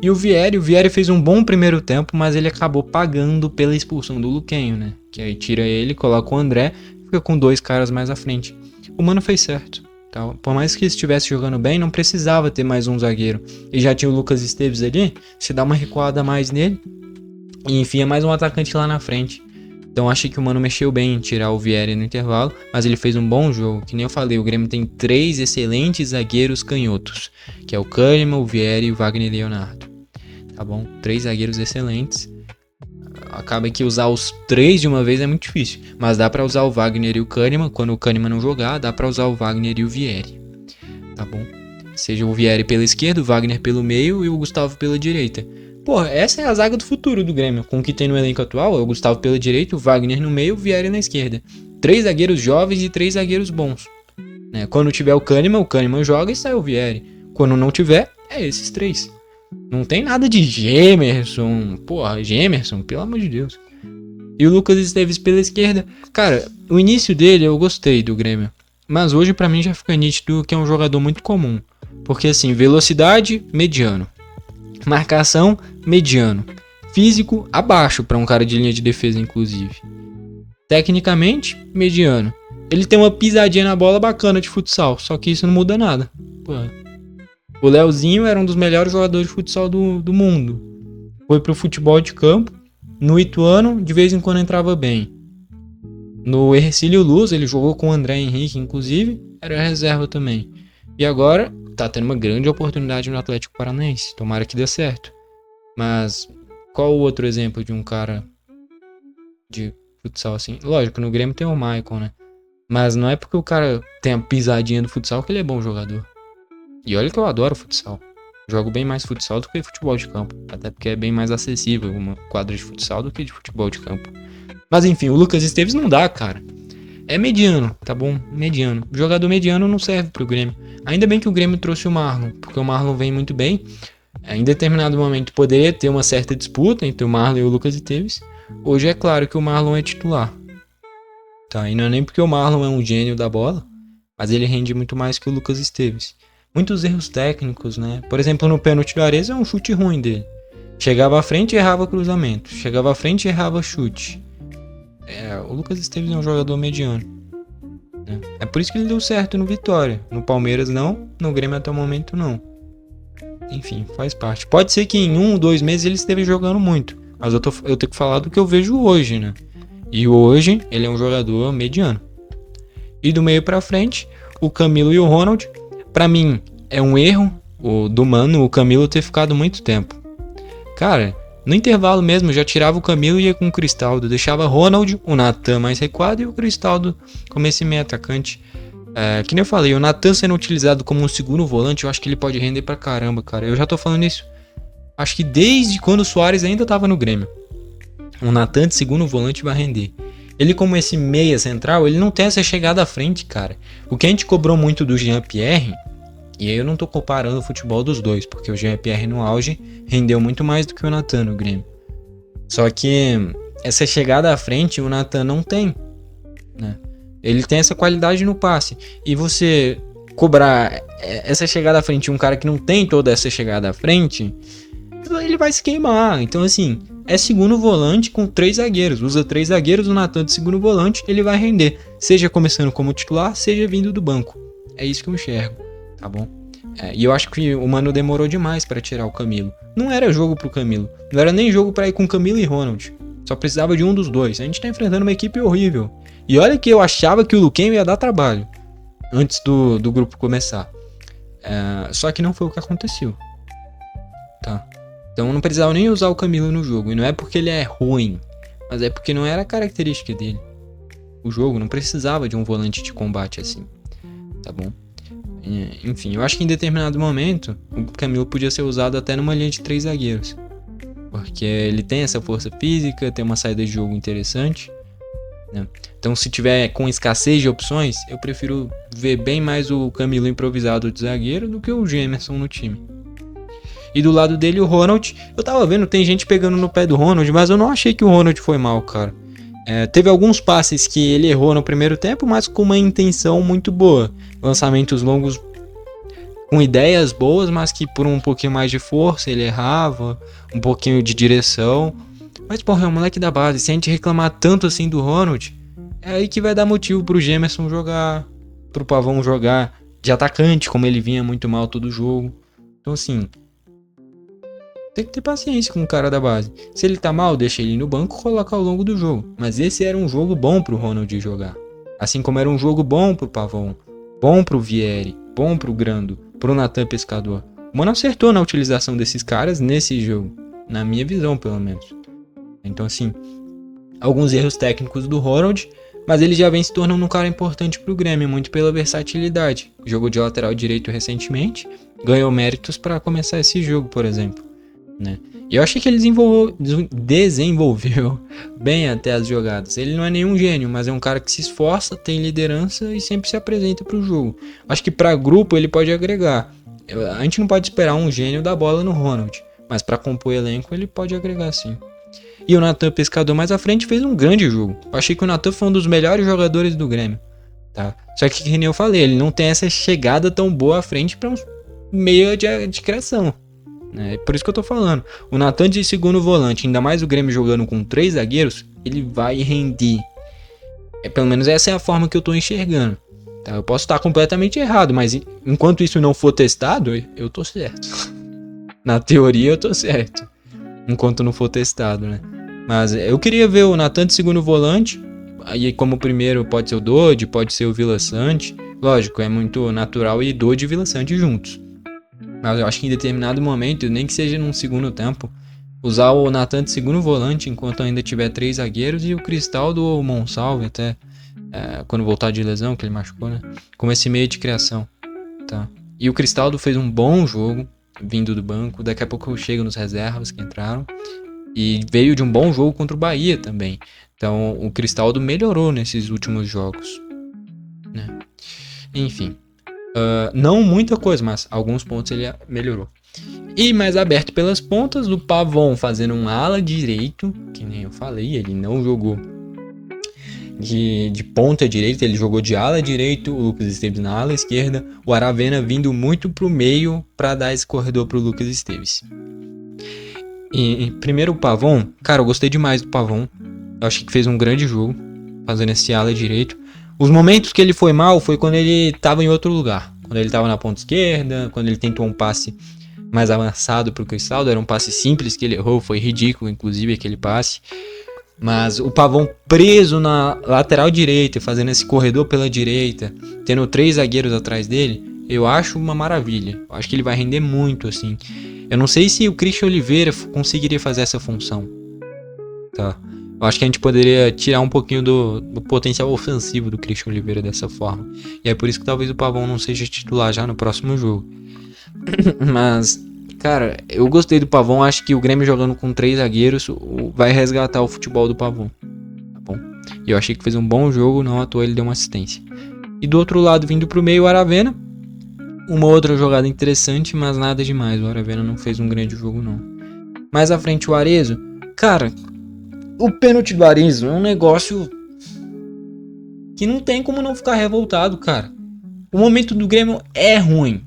E o Vieri fez um bom primeiro tempo, mas ele acabou pagando pela expulsão do Luquenho, né? Que aí tira ele, coloca o André, fica com 2 caras mais à frente. O Mano fez certo. Tá? Por mais que estivesse jogando bem, não precisava ter mais um zagueiro. E já tinha o Lucas Esteves ali, se dá uma recuada a mais nele e enfia mais um atacante lá na frente. Então achei que o Mano mexeu bem em tirar o Vieri no intervalo, mas ele fez um bom jogo. Que nem eu falei, o Grêmio tem 3 excelentes zagueiros canhotos, que é o Kahneman, o Vieri e o Wagner Leonardo. Tá bom? 3 zagueiros excelentes. Acaba que usar os 3 de uma vez é muito difícil, mas dá pra usar o Wagner e o Kahneman. Quando o Kahneman não jogar, dá pra usar o Wagner e o Vieri. Tá bom? Seja o Vieri pela esquerda, o Wagner pelo meio e o Gustavo pela direita. Pô, essa é a zaga do futuro do Grêmio. Com o que tem no elenco atual, é o Gustavo pela direita, o Wagner no meio, o Vieri na esquerda. 3 zagueiros jovens e 3 zagueiros bons. Né? Quando tiver o Kahneman joga e sai o Vieri. Quando não tiver, é esses 3. Não tem nada de Gemerson. Porra, Gemerson, pelo amor de Deus. E o Lucas Esteves pela esquerda. Cara, o início dele eu gostei do Grêmio. Mas hoje pra mim já fica nítido que é um jogador muito comum. Porque assim, velocidade, mediano. Marcação, mediano. Físico, abaixo para um cara de linha de defesa, inclusive. Tecnicamente, mediano. Ele tem uma pisadinha na bola bacana de futsal, só que isso não muda nada. Pô. O Leozinho era um dos melhores jogadores de futsal do mundo. Foi pro futebol de campo. No Ituano, de vez em quando entrava bem. No Hercílio Luz, ele jogou com o André Henrique, inclusive, era reserva também. E agora tá tendo uma grande oportunidade no Atlético Paranaense. Tomara que dê certo. Mas qual o outro exemplo de um cara de futsal assim? Lógico, no Grêmio tem o Maicon, né? Mas não é porque o cara tem a pisadinha do futsal que ele é bom jogador. E olha que eu adoro futsal. Jogo bem mais futsal do que futebol de campo. Até porque é bem mais acessível uma quadra de futsal do que de futebol de campo. Mas enfim, o Lucas Esteves não dá, cara. É mediano, tá bom? Mediano. Jogador mediano não serve pro Grêmio. Ainda bem que o Grêmio trouxe o Marlon, porque o Marlon vem muito bem. Em determinado momento poderia ter uma certa disputa entre o Marlon e o Lucas Esteves. Hoje é claro que o Marlon é titular. Tá, e não é nem porque o Marlon é um gênio da bola, mas ele rende muito mais que o Lucas Esteves. Muitos erros técnicos, né? Por exemplo, no pênalti do Ares é um chute ruim dele. Chegava à frente e errava cruzamento. Chegava à frente e errava chute. O Lucas Esteves é um jogador mediano. Né? É por isso que ele deu certo no Vitória. No Palmeiras não, no Grêmio até o momento não. Enfim, faz parte. Pode ser que em 1 ou 2 meses ele esteja jogando muito. Mas eu tenho que falar do que eu vejo hoje, né? E hoje ele é um jogador mediano. E do meio pra frente, o Camilo e o Ronald. Pra mim, é um erro do Mano, o Camilo ter ficado muito tempo. Cara, no intervalo mesmo, já tirava o Camilo e ia com o Cristaldo. Deixava Ronald, o Natan mais recuado e o Cristaldo como esse meio atacante. Que nem eu falei, o Natan sendo utilizado como um segundo volante, eu acho que ele pode render pra caramba, cara. Eu já tô falando isso. Acho que desde quando o Soares ainda tava no Grêmio. O Natan de segundo volante vai render. Ele como esse meia central, ele não tem essa chegada à frente, cara. O que a gente cobrou muito do Jean-Pierre, e aí eu não tô comparando o futebol dos dois, porque o Jean-Pierre no auge rendeu muito mais do que o Natan no Grêmio. Só que essa chegada à frente o Natan não tem, né? Ele tem essa qualidade no passe. E você cobrar essa chegada à frente de um cara que não tem toda essa chegada à frente, ele vai se queimar. Então assim, é segundo volante com 3 zagueiros. Usa 3 zagueiros, o Natan de segundo volante, ele vai render. Seja começando como titular, seja vindo do banco. É isso que eu enxergo, tá bom? E eu acho que o Mano demorou demais para tirar o Camilo. Não era jogo pro Camilo. Não era nem jogo para ir com Camilo e Ronald. Só precisava de um dos dois. A gente tá enfrentando uma equipe horrível. E olha que eu achava que o Luquenho ia dar trabalho antes do grupo começar. Só que não foi o que aconteceu. Tá? Então não precisava nem usar o Camilo no jogo. E não é porque ele é ruim, mas é porque não era a característica dele. O jogo não precisava de um volante de combate assim. Tá bom? Enfim, eu acho que em determinado momento o Camilo podia ser usado até numa linha de 3 zagueiros. Porque ele tem essa força física, tem uma saída de jogo interessante, né? Então, se tiver com escassez de opções, eu prefiro ver bem mais o Camilo improvisado de zagueiro do que o Gemerson no time. E do lado dele o Ronald, eu tava vendo, tem gente pegando no pé do Ronald, mas eu não achei que o Ronald foi mal, cara. Teve alguns passes que ele errou no primeiro tempo, mas com uma intenção muito boa. Lançamentos longos com ideias boas, mas que por um pouquinho mais de força ele errava, um pouquinho de direção. Mas, porra, é um moleque da base. Se a gente reclamar tanto assim do Ronald, é aí que vai dar motivo pro Gemerson jogar, pro Pavão jogar de atacante, como ele vinha muito mal todo jogo. Então, assim, tem que ter paciência com o cara da base. Se ele tá mal, deixa ele no banco e coloca ao longo do jogo. Mas esse era um jogo bom pro Ronald jogar. Assim como era um jogo bom pro Pavão, bom pro Vieri, bom pro Grando, pro Natan Pescador. O Mano acertou na utilização desses caras nesse jogo. Na minha visão, pelo menos. Então, assim, alguns erros técnicos do Ronald, mas ele já vem se tornando um cara importante pro Grêmio, muito pela versatilidade. Jogou de lateral direito recentemente, ganhou méritos para começar esse jogo, por exemplo, né? E eu achei que ele desenvolveu bem até as jogadas. Ele não é nenhum gênio, mas é um cara que se esforça, tem liderança e sempre se apresenta pro jogo. Acho que para grupo ele pode agregar. A gente não pode esperar um gênio da bola no Ronald, mas para compor elenco ele pode agregar sim. E o Natan Pescador mais à frente fez um grande jogo. Eu achei que o Natan foi um dos melhores jogadores do Grêmio, tá? Só que nem eu falei, ele não tem essa chegada tão boa à frente para um meio de criação. É por isso que eu tô falando. O Natan de segundo volante, ainda mais o Grêmio jogando com 3 zagueiros, ele vai render. Pelo menos essa é a forma que eu tô enxergando. Tá? Eu posso estar completamente errado, mas enquanto isso não for testado, eu tô certo. Na teoria eu tô certo. Enquanto não for testado, né? Mas eu queria ver o Natan de segundo volante. Aí como primeiro pode ser o Dodge, pode ser o Vila Sante. Lógico, é muito natural e Dodge e Vila Sante juntos. Mas eu acho que em determinado momento, nem que seja num segundo tempo, usar o Natan de segundo volante enquanto ainda tiver 3 zagueiros e o Cristal do Monsalve até quando voltar de lesão, que ele machucou, né? Como esse meio de criação, tá? E o Cristaldo fez um bom jogo vindo do banco. Daqui a pouco eu chego nos reservas que entraram. E veio de um bom jogo contra o Bahia também. Então o Cristaldo melhorou nesses últimos jogos, né? Enfim. Não muita coisa, mas alguns pontos ele melhorou. E mais aberto pelas pontas, o Pavon fazendo um ala direito, que nem eu falei, ele não jogou de ponta direita, ele jogou de ala direito, o Lucas Esteves na ala esquerda, o Aravena vindo muito pro meio para dar esse corredor pro Lucas Esteves. E primeiro o Pavon, cara, eu gostei demais do Pavon, eu achei que fez um grande jogo, fazendo esse ala direito. Os momentos que ele foi mal foi quando ele tava em outro lugar. Quando ele tava na ponta esquerda, quando ele tentou um passe mais avançado pro Cristaldo. Era um passe simples que ele errou, foi ridículo, inclusive, aquele passe. Mas o Pavão preso na lateral direita, fazendo esse corredor pela direita, tendo 3 zagueiros atrás dele, eu acho uma maravilha. Eu acho que ele vai render muito, assim. Eu não sei se o Christian Oliveira conseguiria fazer essa função, tá? Eu acho que a gente poderia tirar um pouquinho do potencial ofensivo do Christian Oliveira dessa forma. E é por isso que talvez o Pavão não seja titular já no próximo jogo. Mas, cara, eu gostei do Pavão. Acho que o Grêmio jogando com 3 zagueiros vai resgatar o futebol do Pavão. Tá bom? E eu achei que fez um bom jogo, não à toa ele deu uma assistência. E do outro lado, vindo pro meio, o Aravena. Uma outra jogada interessante, mas nada demais. O Aravena não fez um grande jogo, não. Mais à frente, o Arezzo. Cara, o pênalti do Arezzo é um negócio que não tem como não ficar revoltado, cara. O momento do Grêmio é ruim.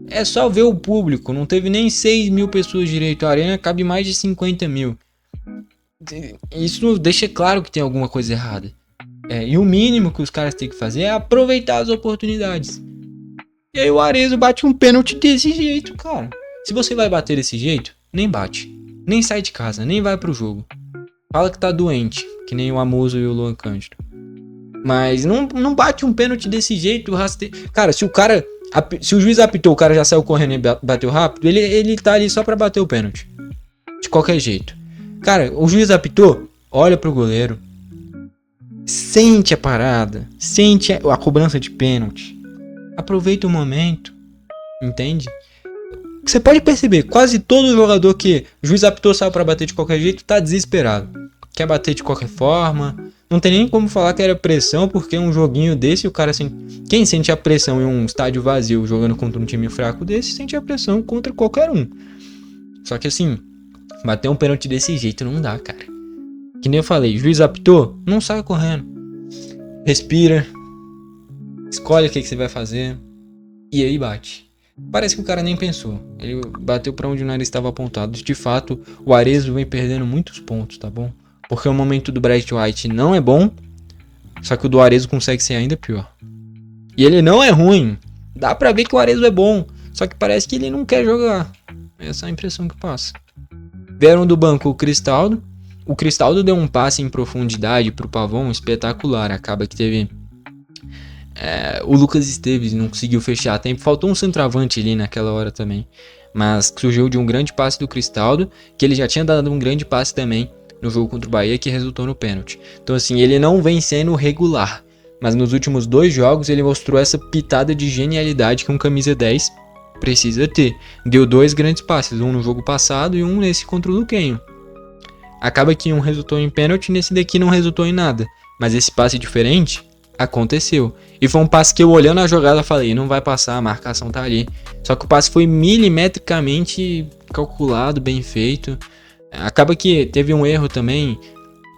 É só ver o público. Não teve nem 6 mil pessoas direito. A arena cabe mais de 50 mil. Isso deixa claro que tem alguma coisa errada. E o mínimo que os caras têm que fazer é aproveitar as oportunidades. E aí o Arezzo bate um pênalti desse jeito, cara. Se você vai bater desse jeito, nem bate. Nem sai de casa, nem vai pro jogo. Fala que tá doente, que nem o Amuso e o Luan Cândido. Mas não bate um pênalti desse jeito, Cara, se o juiz apitou, o cara já saiu correndo e bateu rápido, ele tá ali só pra bater o pênalti. De qualquer jeito. Cara, o juiz apitou, olha pro goleiro. Sente a parada. Sente a cobrança de pênalti. Aproveita o momento, entende? Você pode perceber, quase todo jogador que o juiz apitou saiu pra bater de qualquer jeito tá desesperado. Quer bater de qualquer forma. Não tem nem como falar que era pressão, porque um joguinho desse, o cara sente... Quem sente a pressão em um estádio vazio jogando contra um time fraco desse, sente a pressão contra qualquer um. Só que assim, bater um pênalti desse jeito não dá, cara. Que nem eu falei, juiz apitou, não sai correndo. Respira. Escolhe o que você vai fazer. E aí bate. Parece que o cara nem pensou. Ele bateu pra onde o nariz estava apontado. De fato, o Arezzo vem perdendo muitos pontos, tá bom? Porque o momento do Bright White não é bom. Só que o do Arezzo consegue ser ainda pior. E ele não é ruim. Dá pra ver que o Arezzo é bom. Só que parece que ele não quer jogar. Essa é a impressão que passa. Vieram do banco o Cristaldo. O Cristaldo deu um passe em profundidade pro Pavon espetacular. Acaba que teve... o Lucas Esteves não conseguiu fechar tempo. Faltou um centroavante ali naquela hora também. Mas surgiu de um grande passe do Cristaldo, que ele já tinha dado um grande passe também no jogo contra o Bahia, que resultou no pênalti. Então assim, ele não vem sendo regular. Mas nos últimos 2 jogos ele mostrou essa pitada de genialidade que um camisa 10 precisa ter. Deu 2 grandes passes, um no jogo passado e um nesse contra o Luquenho. Acaba que um resultou em pênalti, nesse daqui não resultou em nada. Mas esse passe diferente... aconteceu. E foi um passe que eu olhando a jogada falei, não vai passar, a marcação tá ali. Só que o passe foi milimetricamente calculado, bem feito. Acaba que teve um erro também,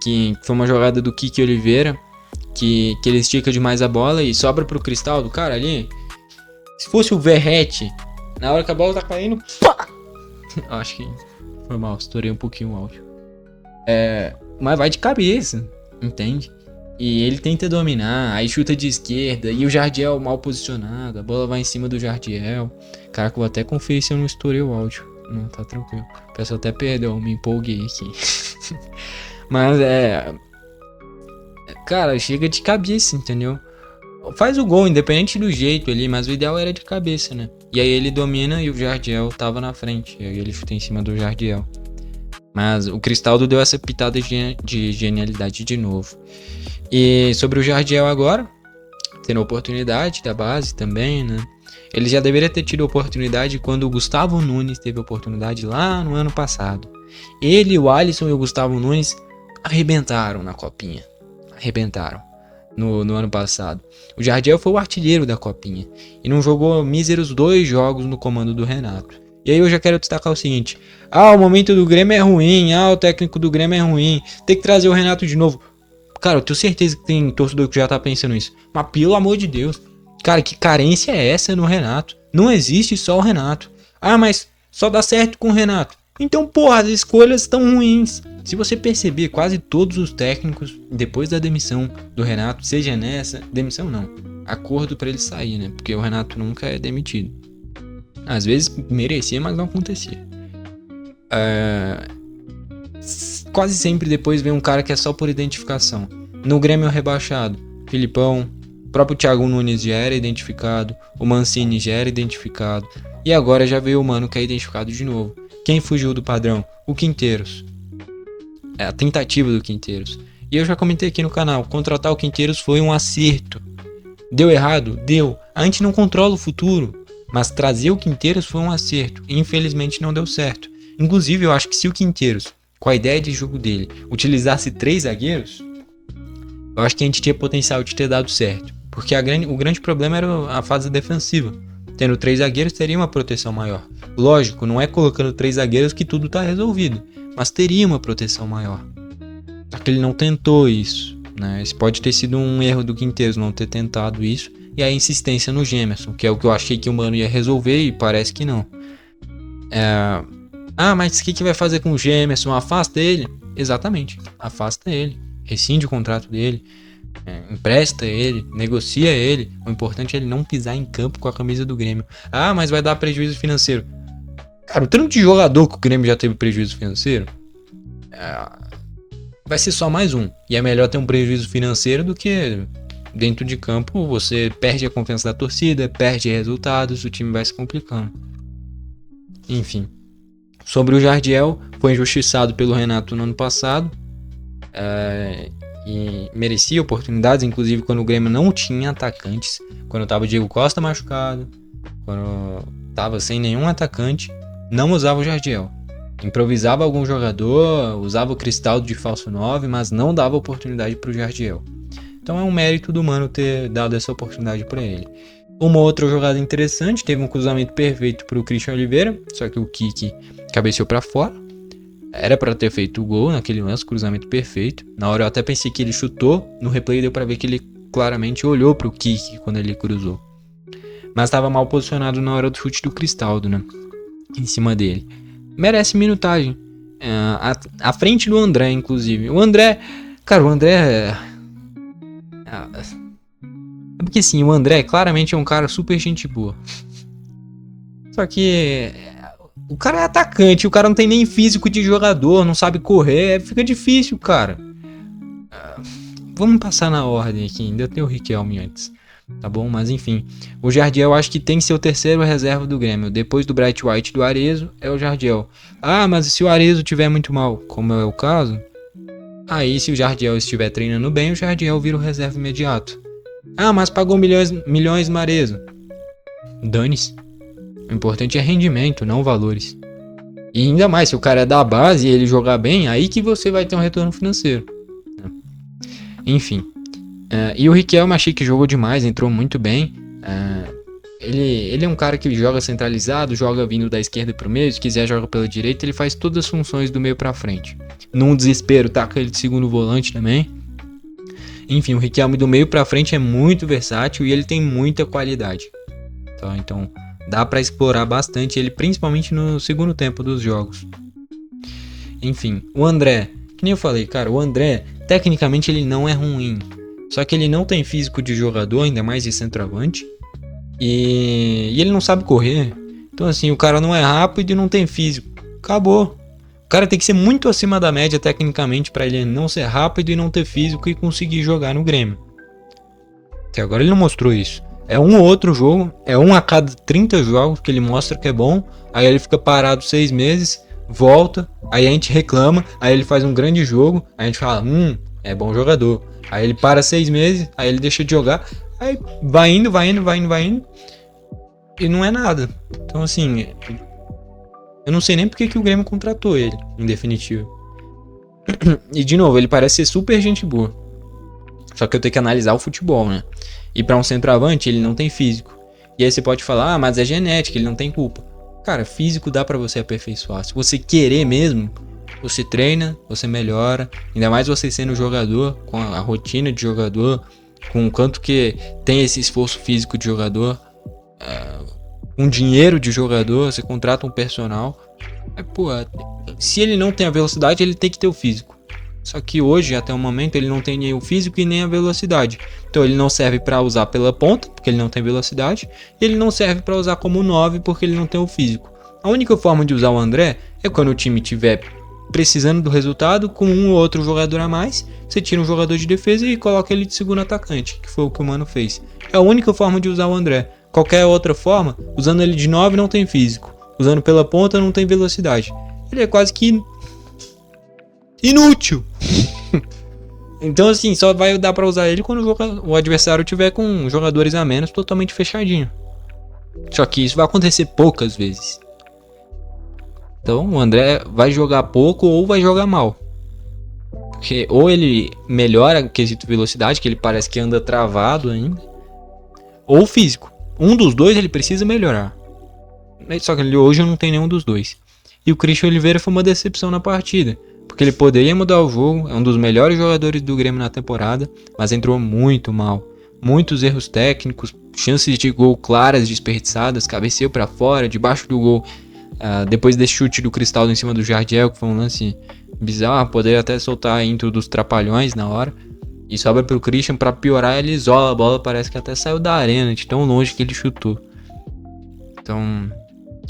que foi uma jogada do Kiki Oliveira, que ele estica demais a bola e sobra pro Cristaldo. Cara, ali, se fosse o Verratti, na hora que a bola tá caindo, pá! Acho que foi mal, estourei um pouquinho o áudio. Mas vai de cabeça, entende? E ele tenta dominar, aí chuta de esquerda, e o Jardiel mal posicionado, a bola vai em cima do Jardiel. Caraca, eu vou até conferir se eu não estourei o áudio. Não, tá tranquilo. Peço até perdão, me empolguei aqui. Mas cara, chega de cabeça, entendeu? Faz o gol, independente do jeito ali, mas o ideal era de cabeça, né? E aí ele domina e o Jardiel tava na frente. E aí ele chuta em cima do Jardiel. Mas o Cristaldo deu essa pitada de genialidade de novo. E sobre o Jardiel agora, tendo oportunidade da base também, né? Ele já deveria ter tido oportunidade quando o Gustavo Nunes teve oportunidade lá no ano passado. Ele, o Alisson e o Gustavo Nunes arrebentaram na copinha. Arrebentaram no ano passado. O Jardiel foi o artilheiro da copinha e não jogou míseros 2 jogos no comando do Renato. E aí eu já quero destacar o seguinte: o momento do Grêmio é ruim, o técnico do Grêmio é ruim, tem que trazer o Renato de novo. Cara, eu tenho certeza que tem torcedor que já tá pensando isso. Mas pelo amor de Deus, cara, que carência é essa no Renato? Não existe só o Renato. Mas só dá certo com o Renato. Então, porra, as escolhas estão ruins. Se você perceber, quase todos os técnicos, depois da demissão do Renato, seja nessa... Demissão não. Acordo pra ele sair, né? Porque o Renato nunca é demitido. Às vezes merecia, mas não acontecia. Quase sempre depois vem um cara que é só por identificação. No Grêmio rebaixado, Filipão, o próprio Thiago Nunes já era identificado, o Mancini já era identificado, e agora já veio o Mano que é identificado de novo. Quem fugiu do padrão? O Quinteiros. A tentativa do Quinteiros. E eu já comentei aqui no canal, contratar o Quinteiros foi um acerto. Deu errado? Deu. A gente não controla o futuro, mas trazer o Quinteiros foi um acerto. Infelizmente não deu certo. Inclusive eu acho que se o Quinteiros, com a ideia de jogo dele, utilizasse 3 zagueiros, eu acho que a gente tinha potencial de ter dado certo. Porque o grande problema era a fase defensiva. Tendo 3 zagueiros teria uma proteção maior. Lógico, não é colocando 3 zagueiros que tudo está resolvido, mas teria uma proteção maior. Só que ele não tentou isso, né? Esse pode ter sido um erro do Quinteiros não ter tentado isso. E a insistência no Gemerson, que é o que eu achei que o Mano ia resolver e parece que não. Mas o que vai fazer com o Gemerson? Afasta ele? Exatamente, afasta ele. Rescinde o contrato dele. Empresta ele, negocia ele. O importante é ele não pisar em campo com a camisa do Grêmio. Mas vai dar prejuízo financeiro. Cara, o tanto de jogador que o Grêmio já teve prejuízo financeiro, vai ser só mais um. E é melhor ter um prejuízo financeiro do que dentro de campo você perde a confiança da torcida, perde resultados, o time vai se complicando. Enfim. Sobre o Jardiel, foi injustiçado pelo Renato no ano passado. e merecia oportunidades, inclusive quando o Grêmio não tinha atacantes, quando tava o Diego Costa machucado, quando tava sem nenhum atacante, não usava o Jardiel. Improvisava algum jogador, usava o Cristaldo de falso 9, mas não dava oportunidade pro Jardiel. Então é um mérito do Mano ter dado essa oportunidade para ele. Uma outra jogada interessante, teve um cruzamento perfeito pro Christian Oliveira, só que o Kiki cabeceou para fora. Era para ter feito o gol naquele lance, cruzamento perfeito. Na hora eu até pensei que ele chutou, no replay deu para ver que ele claramente olhou pro Kiki quando ele cruzou. Mas estava mal posicionado na hora do chute do Cristaldo, né? Em cima dele. Merece minutagem. À frente do André, inclusive. O André... Cara, o André... É porque assim, o André claramente é um cara super gente boa. Só que... O cara é atacante, o cara não tem nem físico de jogador, não sabe correr, fica difícil, cara. Vamos passar na ordem aqui, ainda tem o Riquelme antes. Tá bom? Mas enfim, o Jardiel acho que tem que ser o terceiro reserva do Grêmio. Depois do Bright White e do Arezzo, é o Jardiel. Ah, mas se o Arezzo tiver muito mal, como é o caso, aí se o Jardiel estiver treinando bem, o Jardiel vira o reserva imediato. Ah, mas pagou milhões no Arezzo. Dane-se. O importante é rendimento, não valores. E ainda mais, se o cara é da base e ele jogar bem, aí que você vai ter um retorno financeiro. Enfim. E o Riquelme achei que jogou demais, entrou muito bem. Ele é um cara que joga centralizado, joga vindo da esquerda pro meio, se quiser joga pela direita, ele faz todas as funções do meio pra frente. Num desespero, taca ele de segundo volante também. Enfim, o Riquelme do meio pra frente é muito versátil e ele tem muita qualidade. Então dá pra explorar bastante ele, principalmente no segundo tempo dos jogos. Enfim, o André, que nem eu falei, cara, o André, tecnicamente ele não é ruim. Só que ele não tem físico de jogador, ainda mais de centroavante. E ele não sabe correr. Então assim, o cara não é rápido e não tem físico. Acabou. O cara tem que ser muito acima da média tecnicamente para ele não ser rápido e não ter físico e conseguir jogar no Grêmio. Até agora ele não mostrou isso. É um ou outro jogo, é um a cada 30 jogos que ele mostra que é bom. Aí ele fica parado 6 meses, volta, aí a gente reclama, aí ele faz um grande jogo, aí a gente fala, é bom jogador. Aí ele para 6 meses, aí ele deixa de jogar, aí vai indo. E não é nada. Então assim, eu não sei nem porque que o Grêmio contratou ele, em definitivo. E de novo, ele parece ser super gente boa. Só que eu tenho que analisar o futebol, né? E pra um centroavante, ele não tem físico. E aí você pode falar, mas é genética, ele não tem culpa. Cara, físico dá pra você aperfeiçoar. Se você querer mesmo, você treina, você melhora. Ainda mais você sendo jogador, com a rotina de jogador, com o quanto que tem esse esforço físico de jogador, com dinheiro de jogador, você contrata um personal. Se ele não tem a velocidade, ele tem que ter o físico. Só que hoje, até o momento, ele não tem nem o físico e nem a velocidade. Então ele não serve para usar pela ponta, porque ele não tem velocidade. E ele não serve para usar como 9, porque ele não tem o físico. A única forma de usar o André é quando o time tiver precisando do resultado, com um ou outro jogador a mais, você tira um jogador de defesa e coloca ele de segundo atacante, que foi o que o Mano fez. É a única forma de usar o André. Qualquer outra forma, usando ele de 9 não tem físico. Usando pela ponta não tem velocidade. Ele é quase que inútil. Então assim, só vai dar pra usar ele quando o adversário tiver com jogadores a menos totalmente fechadinho. Só que isso vai acontecer poucas vezes. Então o André vai jogar pouco ou vai jogar mal. Porque ou ele melhora o quesito velocidade, que ele parece que anda travado ainda, ou físico. Um dos dois ele precisa melhorar. Só que hoje não tem nenhum dos dois. E o Christian Oliveira foi uma decepção na partida. Porque ele poderia mudar o jogo, é um dos melhores jogadores do Grêmio na temporada, mas entrou muito mal. Muitos erros técnicos, chances de gol claras desperdiçadas, cabeceio para fora, debaixo do gol. Depois desse chute do Cristaldo em cima do Jardiel, que foi um lance bizarro, poderia até soltar a intro dos Trapalhões na hora. E sobra pro Christian, pra piorar, ele isola a bola, parece que até saiu da arena, de tão longe que ele chutou. Então,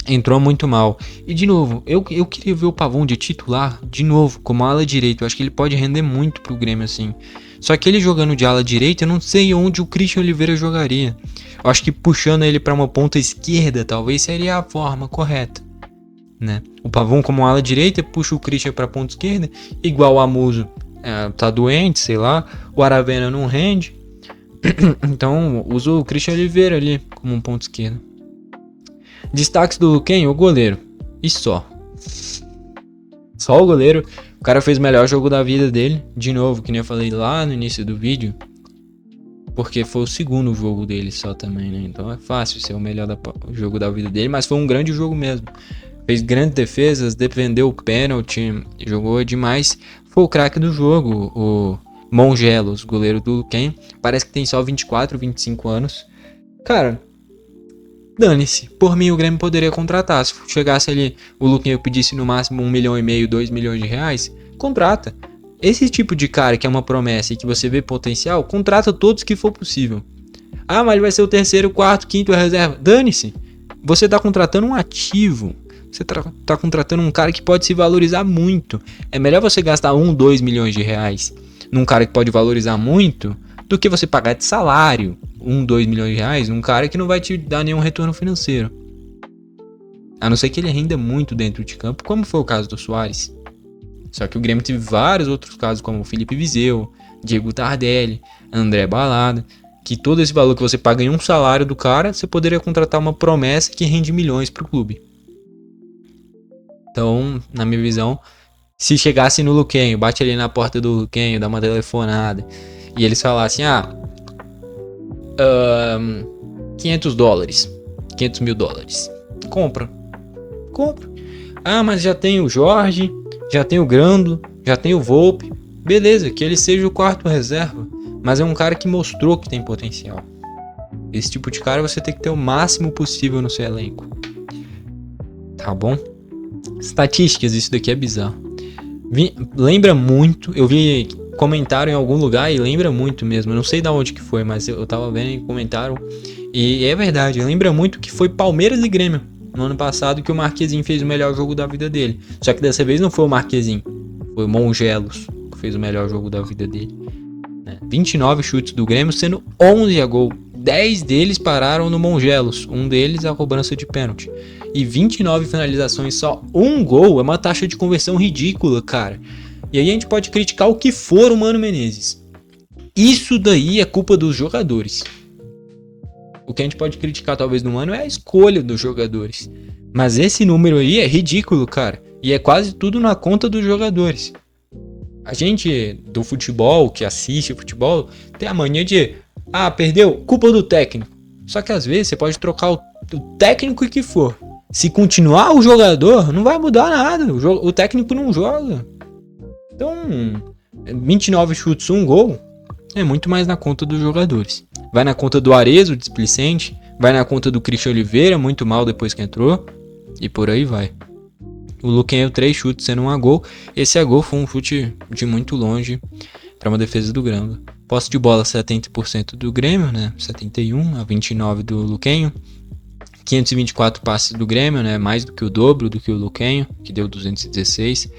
entrou muito mal. E de novo, eu queria ver o Pavão de titular, de novo, como ala direita. Eu acho que ele pode render muito pro Grêmio assim. Só que ele jogando de ala direita, eu não sei onde o Christian Oliveira jogaria. Eu acho que puxando ele pra uma ponta esquerda, talvez seria a forma correta, né? O Pavão como ala direita, puxa o Christian pra ponta esquerda, igual o Amuso tá doente, sei lá. O Aravena não rende. Então usa o Christian Oliveira ali como um ponto esquerdo. Destaques do Luquinho, o goleiro. E só. Só o goleiro. O cara fez o melhor jogo da vida dele. De novo, que nem eu falei lá no início do vídeo. Porque foi o segundo jogo dele só também, né? Então é fácil ser o melhor jogo da vida dele. Mas foi um grande jogo mesmo. Fez grandes defesas, defendeu o pênalti, jogou demais. Foi o craque do jogo, o Mongelos, goleiro do Luquinho. Parece que tem só 24, 25 anos. Cara, dane-se. Por mim, o Grêmio poderia contratar. Se chegasse ali, o Luquinho pedisse no máximo 1,5 milhão, 2 milhões de reais, contrata. Esse tipo de cara que é uma promessa e que você vê potencial, contrata todos que for possível. Ah, mas ele vai ser o terceiro, quarto, quinto reserva. Dane-se. Você tá contratando um ativo. Você tá contratando um cara que pode se valorizar muito. É melhor você gastar 1, 2 milhões de reais num cara que pode valorizar muito do que você pagar de salário 1, 2 milhões de reais num cara que não vai te dar nenhum retorno financeiro. A não ser que ele renda muito dentro de campo, como foi o caso do Suárez. Só que o Grêmio teve vários outros casos, como o Felipe Viseu, Diego Tardelli, André Balada, que todo esse valor que você paga em um salário do cara, você poderia contratar uma promessa que rende milhões pro clube. Então, na minha visão, se chegasse no Luquinho, bate ali na porta do Luquinho, dá uma telefonada, e eles falassem, $500, $500 mil. Compra. Ah, mas já tem o Jorge, já tem o Grando, já tem o Volpe. Beleza, que ele seja o quarto reserva, mas é um cara que mostrou que tem potencial. Esse tipo de cara você tem que ter o máximo possível no seu elenco. Tá bom? Estatísticas, isso daqui é bizarro. Lembra muito, eu vi comentário em algum lugar e lembra muito mesmo. Eu não sei de onde que foi, mas eu tava vendo e comentaram. E é verdade, lembra muito que foi Palmeiras e Grêmio no ano passado que o Marquezinho fez o melhor jogo da vida dele. Só que dessa vez não foi o Marquezinho, foi o Mongelos que fez o melhor jogo da vida dele. 29 chutes do Grêmio, sendo 11 a gol. 10 deles pararam no Mongelos, um deles a cobrança de pênalti. E 29 finalizações, só um gol, é uma taxa de conversão ridícula, cara. E aí a gente pode criticar o que for o Mano Menezes. Isso daí é culpa dos jogadores. O que a gente pode criticar talvez no Mano é a escolha dos jogadores. Mas esse número aí é ridículo, cara. E é quase tudo na conta dos jogadores. A gente do futebol, que assiste futebol, tem a mania de... perdeu, culpa do técnico. Só que às vezes você pode trocar o técnico que for. Se continuar o jogador, não vai mudar nada. O técnico não joga. Então, 29 chutes, um gol, é muito mais na conta dos jogadores. Vai na conta do Arezzo, displicente. Vai na conta do Christian Oliveira, muito mal depois que entrou. E por aí vai. O Luquinho 3 chutes sendo um gol. Esse a gol foi um chute de muito longe para uma defesa do Grêmio. Posse de bola 70% do Grêmio, né? 71 a 29 do Luquinho. 524 passes do Grêmio, né? Mais do que o dobro do que o Luquinho, que deu 216.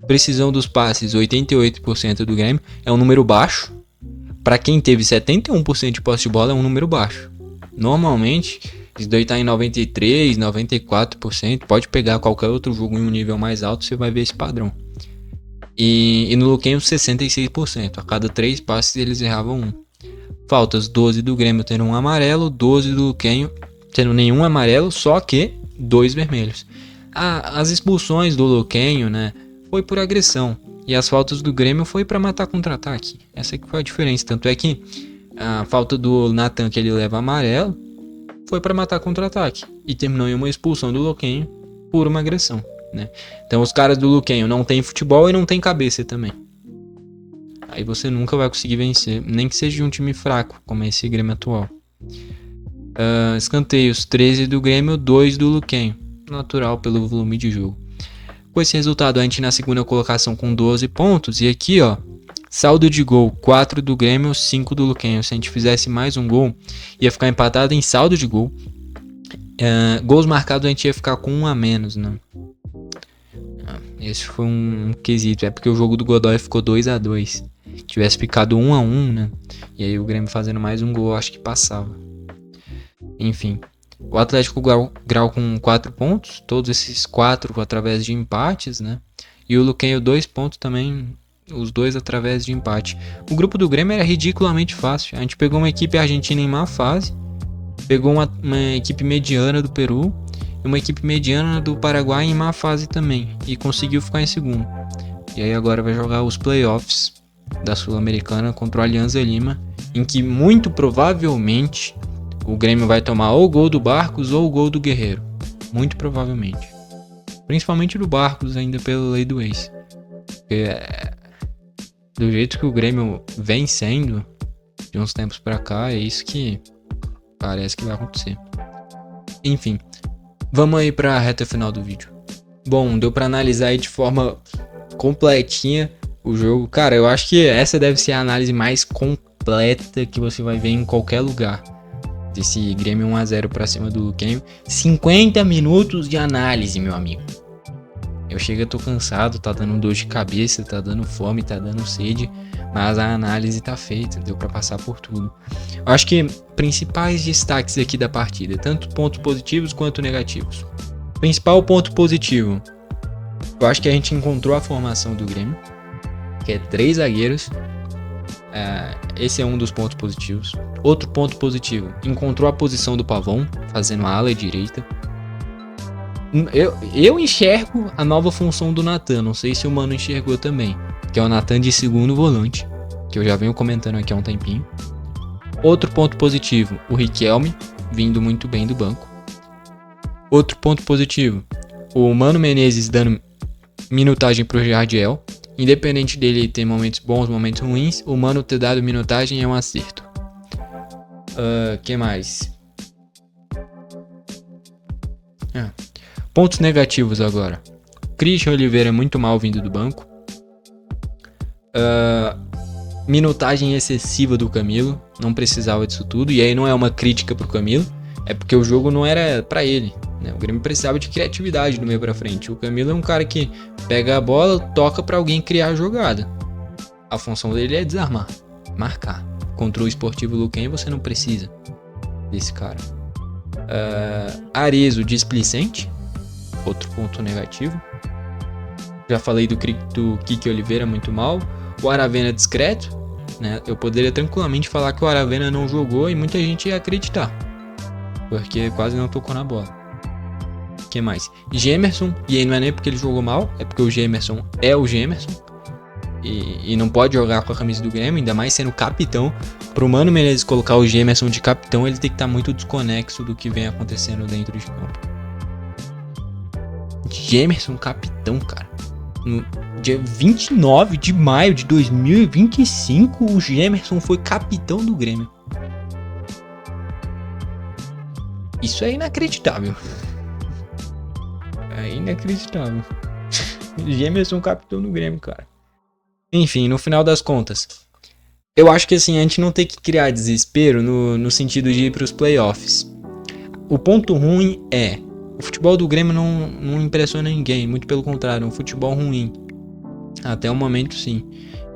Precisão dos passes 88% do Grêmio. É um número baixo. Para quem teve 71% de posse de bola, é um número baixo. Normalmente, isso daí tá em 93%, 94%. Pode pegar qualquer outro jogo em um nível mais alto, você vai ver esse padrão. E no Luquinho, 66%. A cada 3 passes, eles erravam um. Faltas 12 do Grêmio tendo um amarelo, 12 do Luquinho tendo nenhum amarelo, só que 2 vermelhos. As expulsões do Luquinho, né, foi por agressão. E as faltas do Grêmio foi para matar contra-ataque. Essa que foi a diferença. Tanto é que a falta do Nathan, que ele leva amarelo, foi para matar contra-ataque. E terminou em uma expulsão do Luquinho por uma agressão, né? Então os caras do Luquinho não tem futebol e não tem cabeça também. Aí você nunca vai conseguir vencer, nem que seja de um time fraco, como é esse Grêmio atual. Escanteios, 13 do Grêmio, 2 do Luquinho. Natural pelo volume de jogo. Com esse resultado, a gente na segunda colocação com 12 pontos. E aqui, ó, saldo de gol, 4 do Grêmio, 5 do Luquinho. Se a gente fizesse mais um gol, ia ficar empatado em saldo de gol. Gols marcados, a gente ia ficar com 1 a menos, né? Esse foi um quesito. É porque o jogo do Godoy ficou 2 a 2. Se tivesse ficado 1 a 1, né? E aí o Grêmio fazendo mais um gol, acho que passava. Enfim. O Atlético Grau com 4 pontos. Todos esses 4 através de empates, né? E o Luquinho 2 pontos também os dois através de empate. O grupo do Grêmio era ridiculamente fácil. A gente pegou uma equipe argentina em má fase, pegou uma equipe mediana do Peru e uma equipe mediana do Paraguai em má fase também, e conseguiu ficar em segundo. E aí agora vai jogar os playoffs da Sul-Americana contra o Alianza Lima, em que muito provavelmente o Grêmio vai tomar ou o gol do Barcos ou o gol do Guerreiro. Muito provavelmente. Principalmente do Barcos, ainda pela lei do ex. Porque do jeito que o Grêmio vem sendo de uns tempos pra cá, é isso que parece que vai acontecer. Enfim, vamos aí pra reta final do vídeo. Bom, deu pra analisar aí de forma completinha o jogo. Cara, eu acho que essa deve ser a análise mais completa que você vai ver em qualquer lugar. Desse Grêmio 1-0 pra cima do Luquenho. 50 minutos de análise, meu amigo. Eu chego, eu tô cansado, tá dando dor de cabeça, tá dando fome, tá dando sede, mas a análise tá feita, deu pra passar por tudo. Eu acho que principais destaques aqui da partida, tanto pontos positivos quanto negativos. Principal ponto positivo, eu acho que a gente encontrou a formação do Grêmio, que é 3 zagueiros. Esse é um dos pontos positivos. Outro ponto positivo, encontrou a posição do Pavão, fazendo a ala direita. Eu enxergo a nova função do Nathan, não sei se o Mano enxergou também, que é o Nathan de segundo volante, que eu já venho comentando aqui há um tempinho. Outro ponto positivo, o Riquelme, vindo muito bem do banco. Outro ponto positivo, o Mano Menezes dando minutagem pro Jardiel. Independente dele ter momentos bons, momentos ruins, o Mano ter dado minutagem é um acerto. Que mais? Pontos negativos agora. Christian Oliveira é muito mal vindo do banco. Minutagem excessiva do Camilo. Não precisava disso tudo. E aí não é uma crítica pro Camilo. É porque o jogo não era pra ele, né? O Grêmio precisava de criatividade do meio pra frente. O Camilo é um cara que pega a bola, toca pra alguém criar a jogada. A função dele é desarmar, marcar. Contra o Sportivo Luquenho você não precisa desse cara. Arezzo displicente. Outro ponto negativo. Já falei do Kiki Oliveira muito mal. O Aravena discreto, né? Eu poderia tranquilamente falar que o Aravena não jogou e muita gente ia acreditar, porque quase não tocou na bola. O que mais? Gemerson, e aí não é nem porque ele jogou mal, é porque o Gemerson é o Gemerson. E não pode jogar com a camisa do Grêmio, ainda mais sendo capitão. Pro Mano Menezes colocar o Gemerson de capitão, ele tem que estar muito desconexo do que vem acontecendo dentro de campo. Gemerson capitão, cara. No dia 29 de maio de 2025, o Gemerson foi capitão do Grêmio. Isso é inacreditável. É inacreditável. Gemerson capitão do Grêmio, cara. Enfim, no final das contas, eu acho que assim, a gente não tem que criar desespero no sentido de ir para os playoffs. O ponto ruim é, o futebol do Grêmio não impressiona ninguém, muito pelo contrário, é um futebol ruim. Até o momento sim.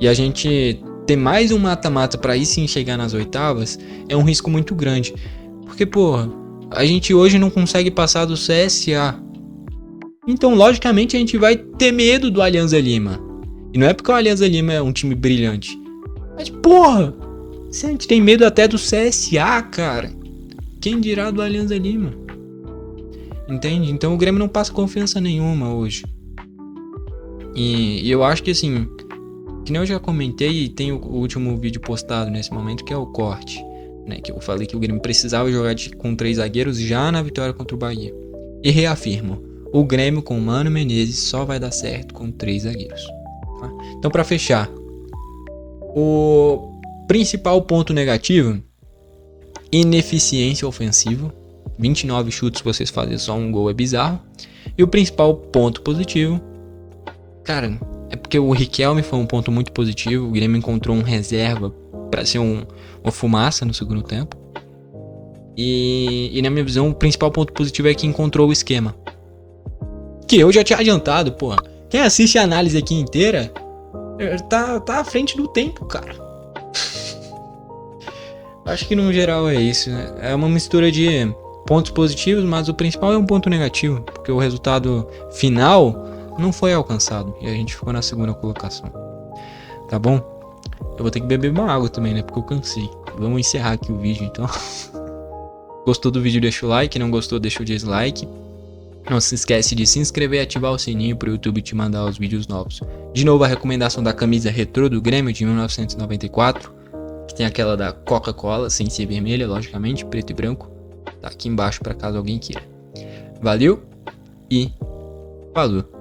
E a gente ter mais um mata-mata para aí sim chegar nas oitavas é um risco muito grande. Porque, porra, a gente hoje não consegue passar do CSA. Então, logicamente, a gente vai ter medo do Alianza Lima. E não é porque o Alianza Lima é um time brilhante. Mas, porra, se a gente tem medo até do CSA, cara, quem dirá do Alianza Lima? Entende? Então o Grêmio não passa confiança nenhuma hoje. E eu acho que assim, que nem eu já comentei, tem o último vídeo postado nesse momento, que é o corte, né? Que eu falei que o Grêmio precisava jogar com 3 zagueiros já na vitória contra o Bahia. E reafirmo, o Grêmio com o Mano Menezes só vai dar certo com 3 zagueiros. Tá? Então, para fechar, o principal ponto negativo, ineficiência ofensiva. 29 chutes, vocês fazem só um gol, é bizarro. E o principal ponto positivo, cara, é porque o Riquelme foi um ponto muito positivo. O Grêmio encontrou um reserva para ser uma fumaça no segundo tempo. E na minha visão, o principal ponto positivo é que encontrou o esquema. Que eu já tinha adiantado, porra. Quem assiste a análise aqui inteira tá à frente do tempo, cara. Acho que no geral é isso, né? É uma mistura de pontos positivos, mas o principal é um ponto negativo, porque o resultado final não foi alcançado e a gente ficou na segunda colocação. tá bom? Eu vou ter que beber uma água também, né? Porque eu cansei. Vamos encerrar aqui o vídeo, então. Gostou do vídeo, deixa o like. Não gostou, deixa o dislike. Não se esquece de se inscrever e ativar o sininho para o YouTube te mandar os vídeos novos. De novo, a recomendação da camisa retrô do Grêmio de 1994, que tem aquela da Coca-Cola, sem ser vermelha, logicamente, preto e branco. Tá aqui embaixo para caso alguém queira. Valeu e falou!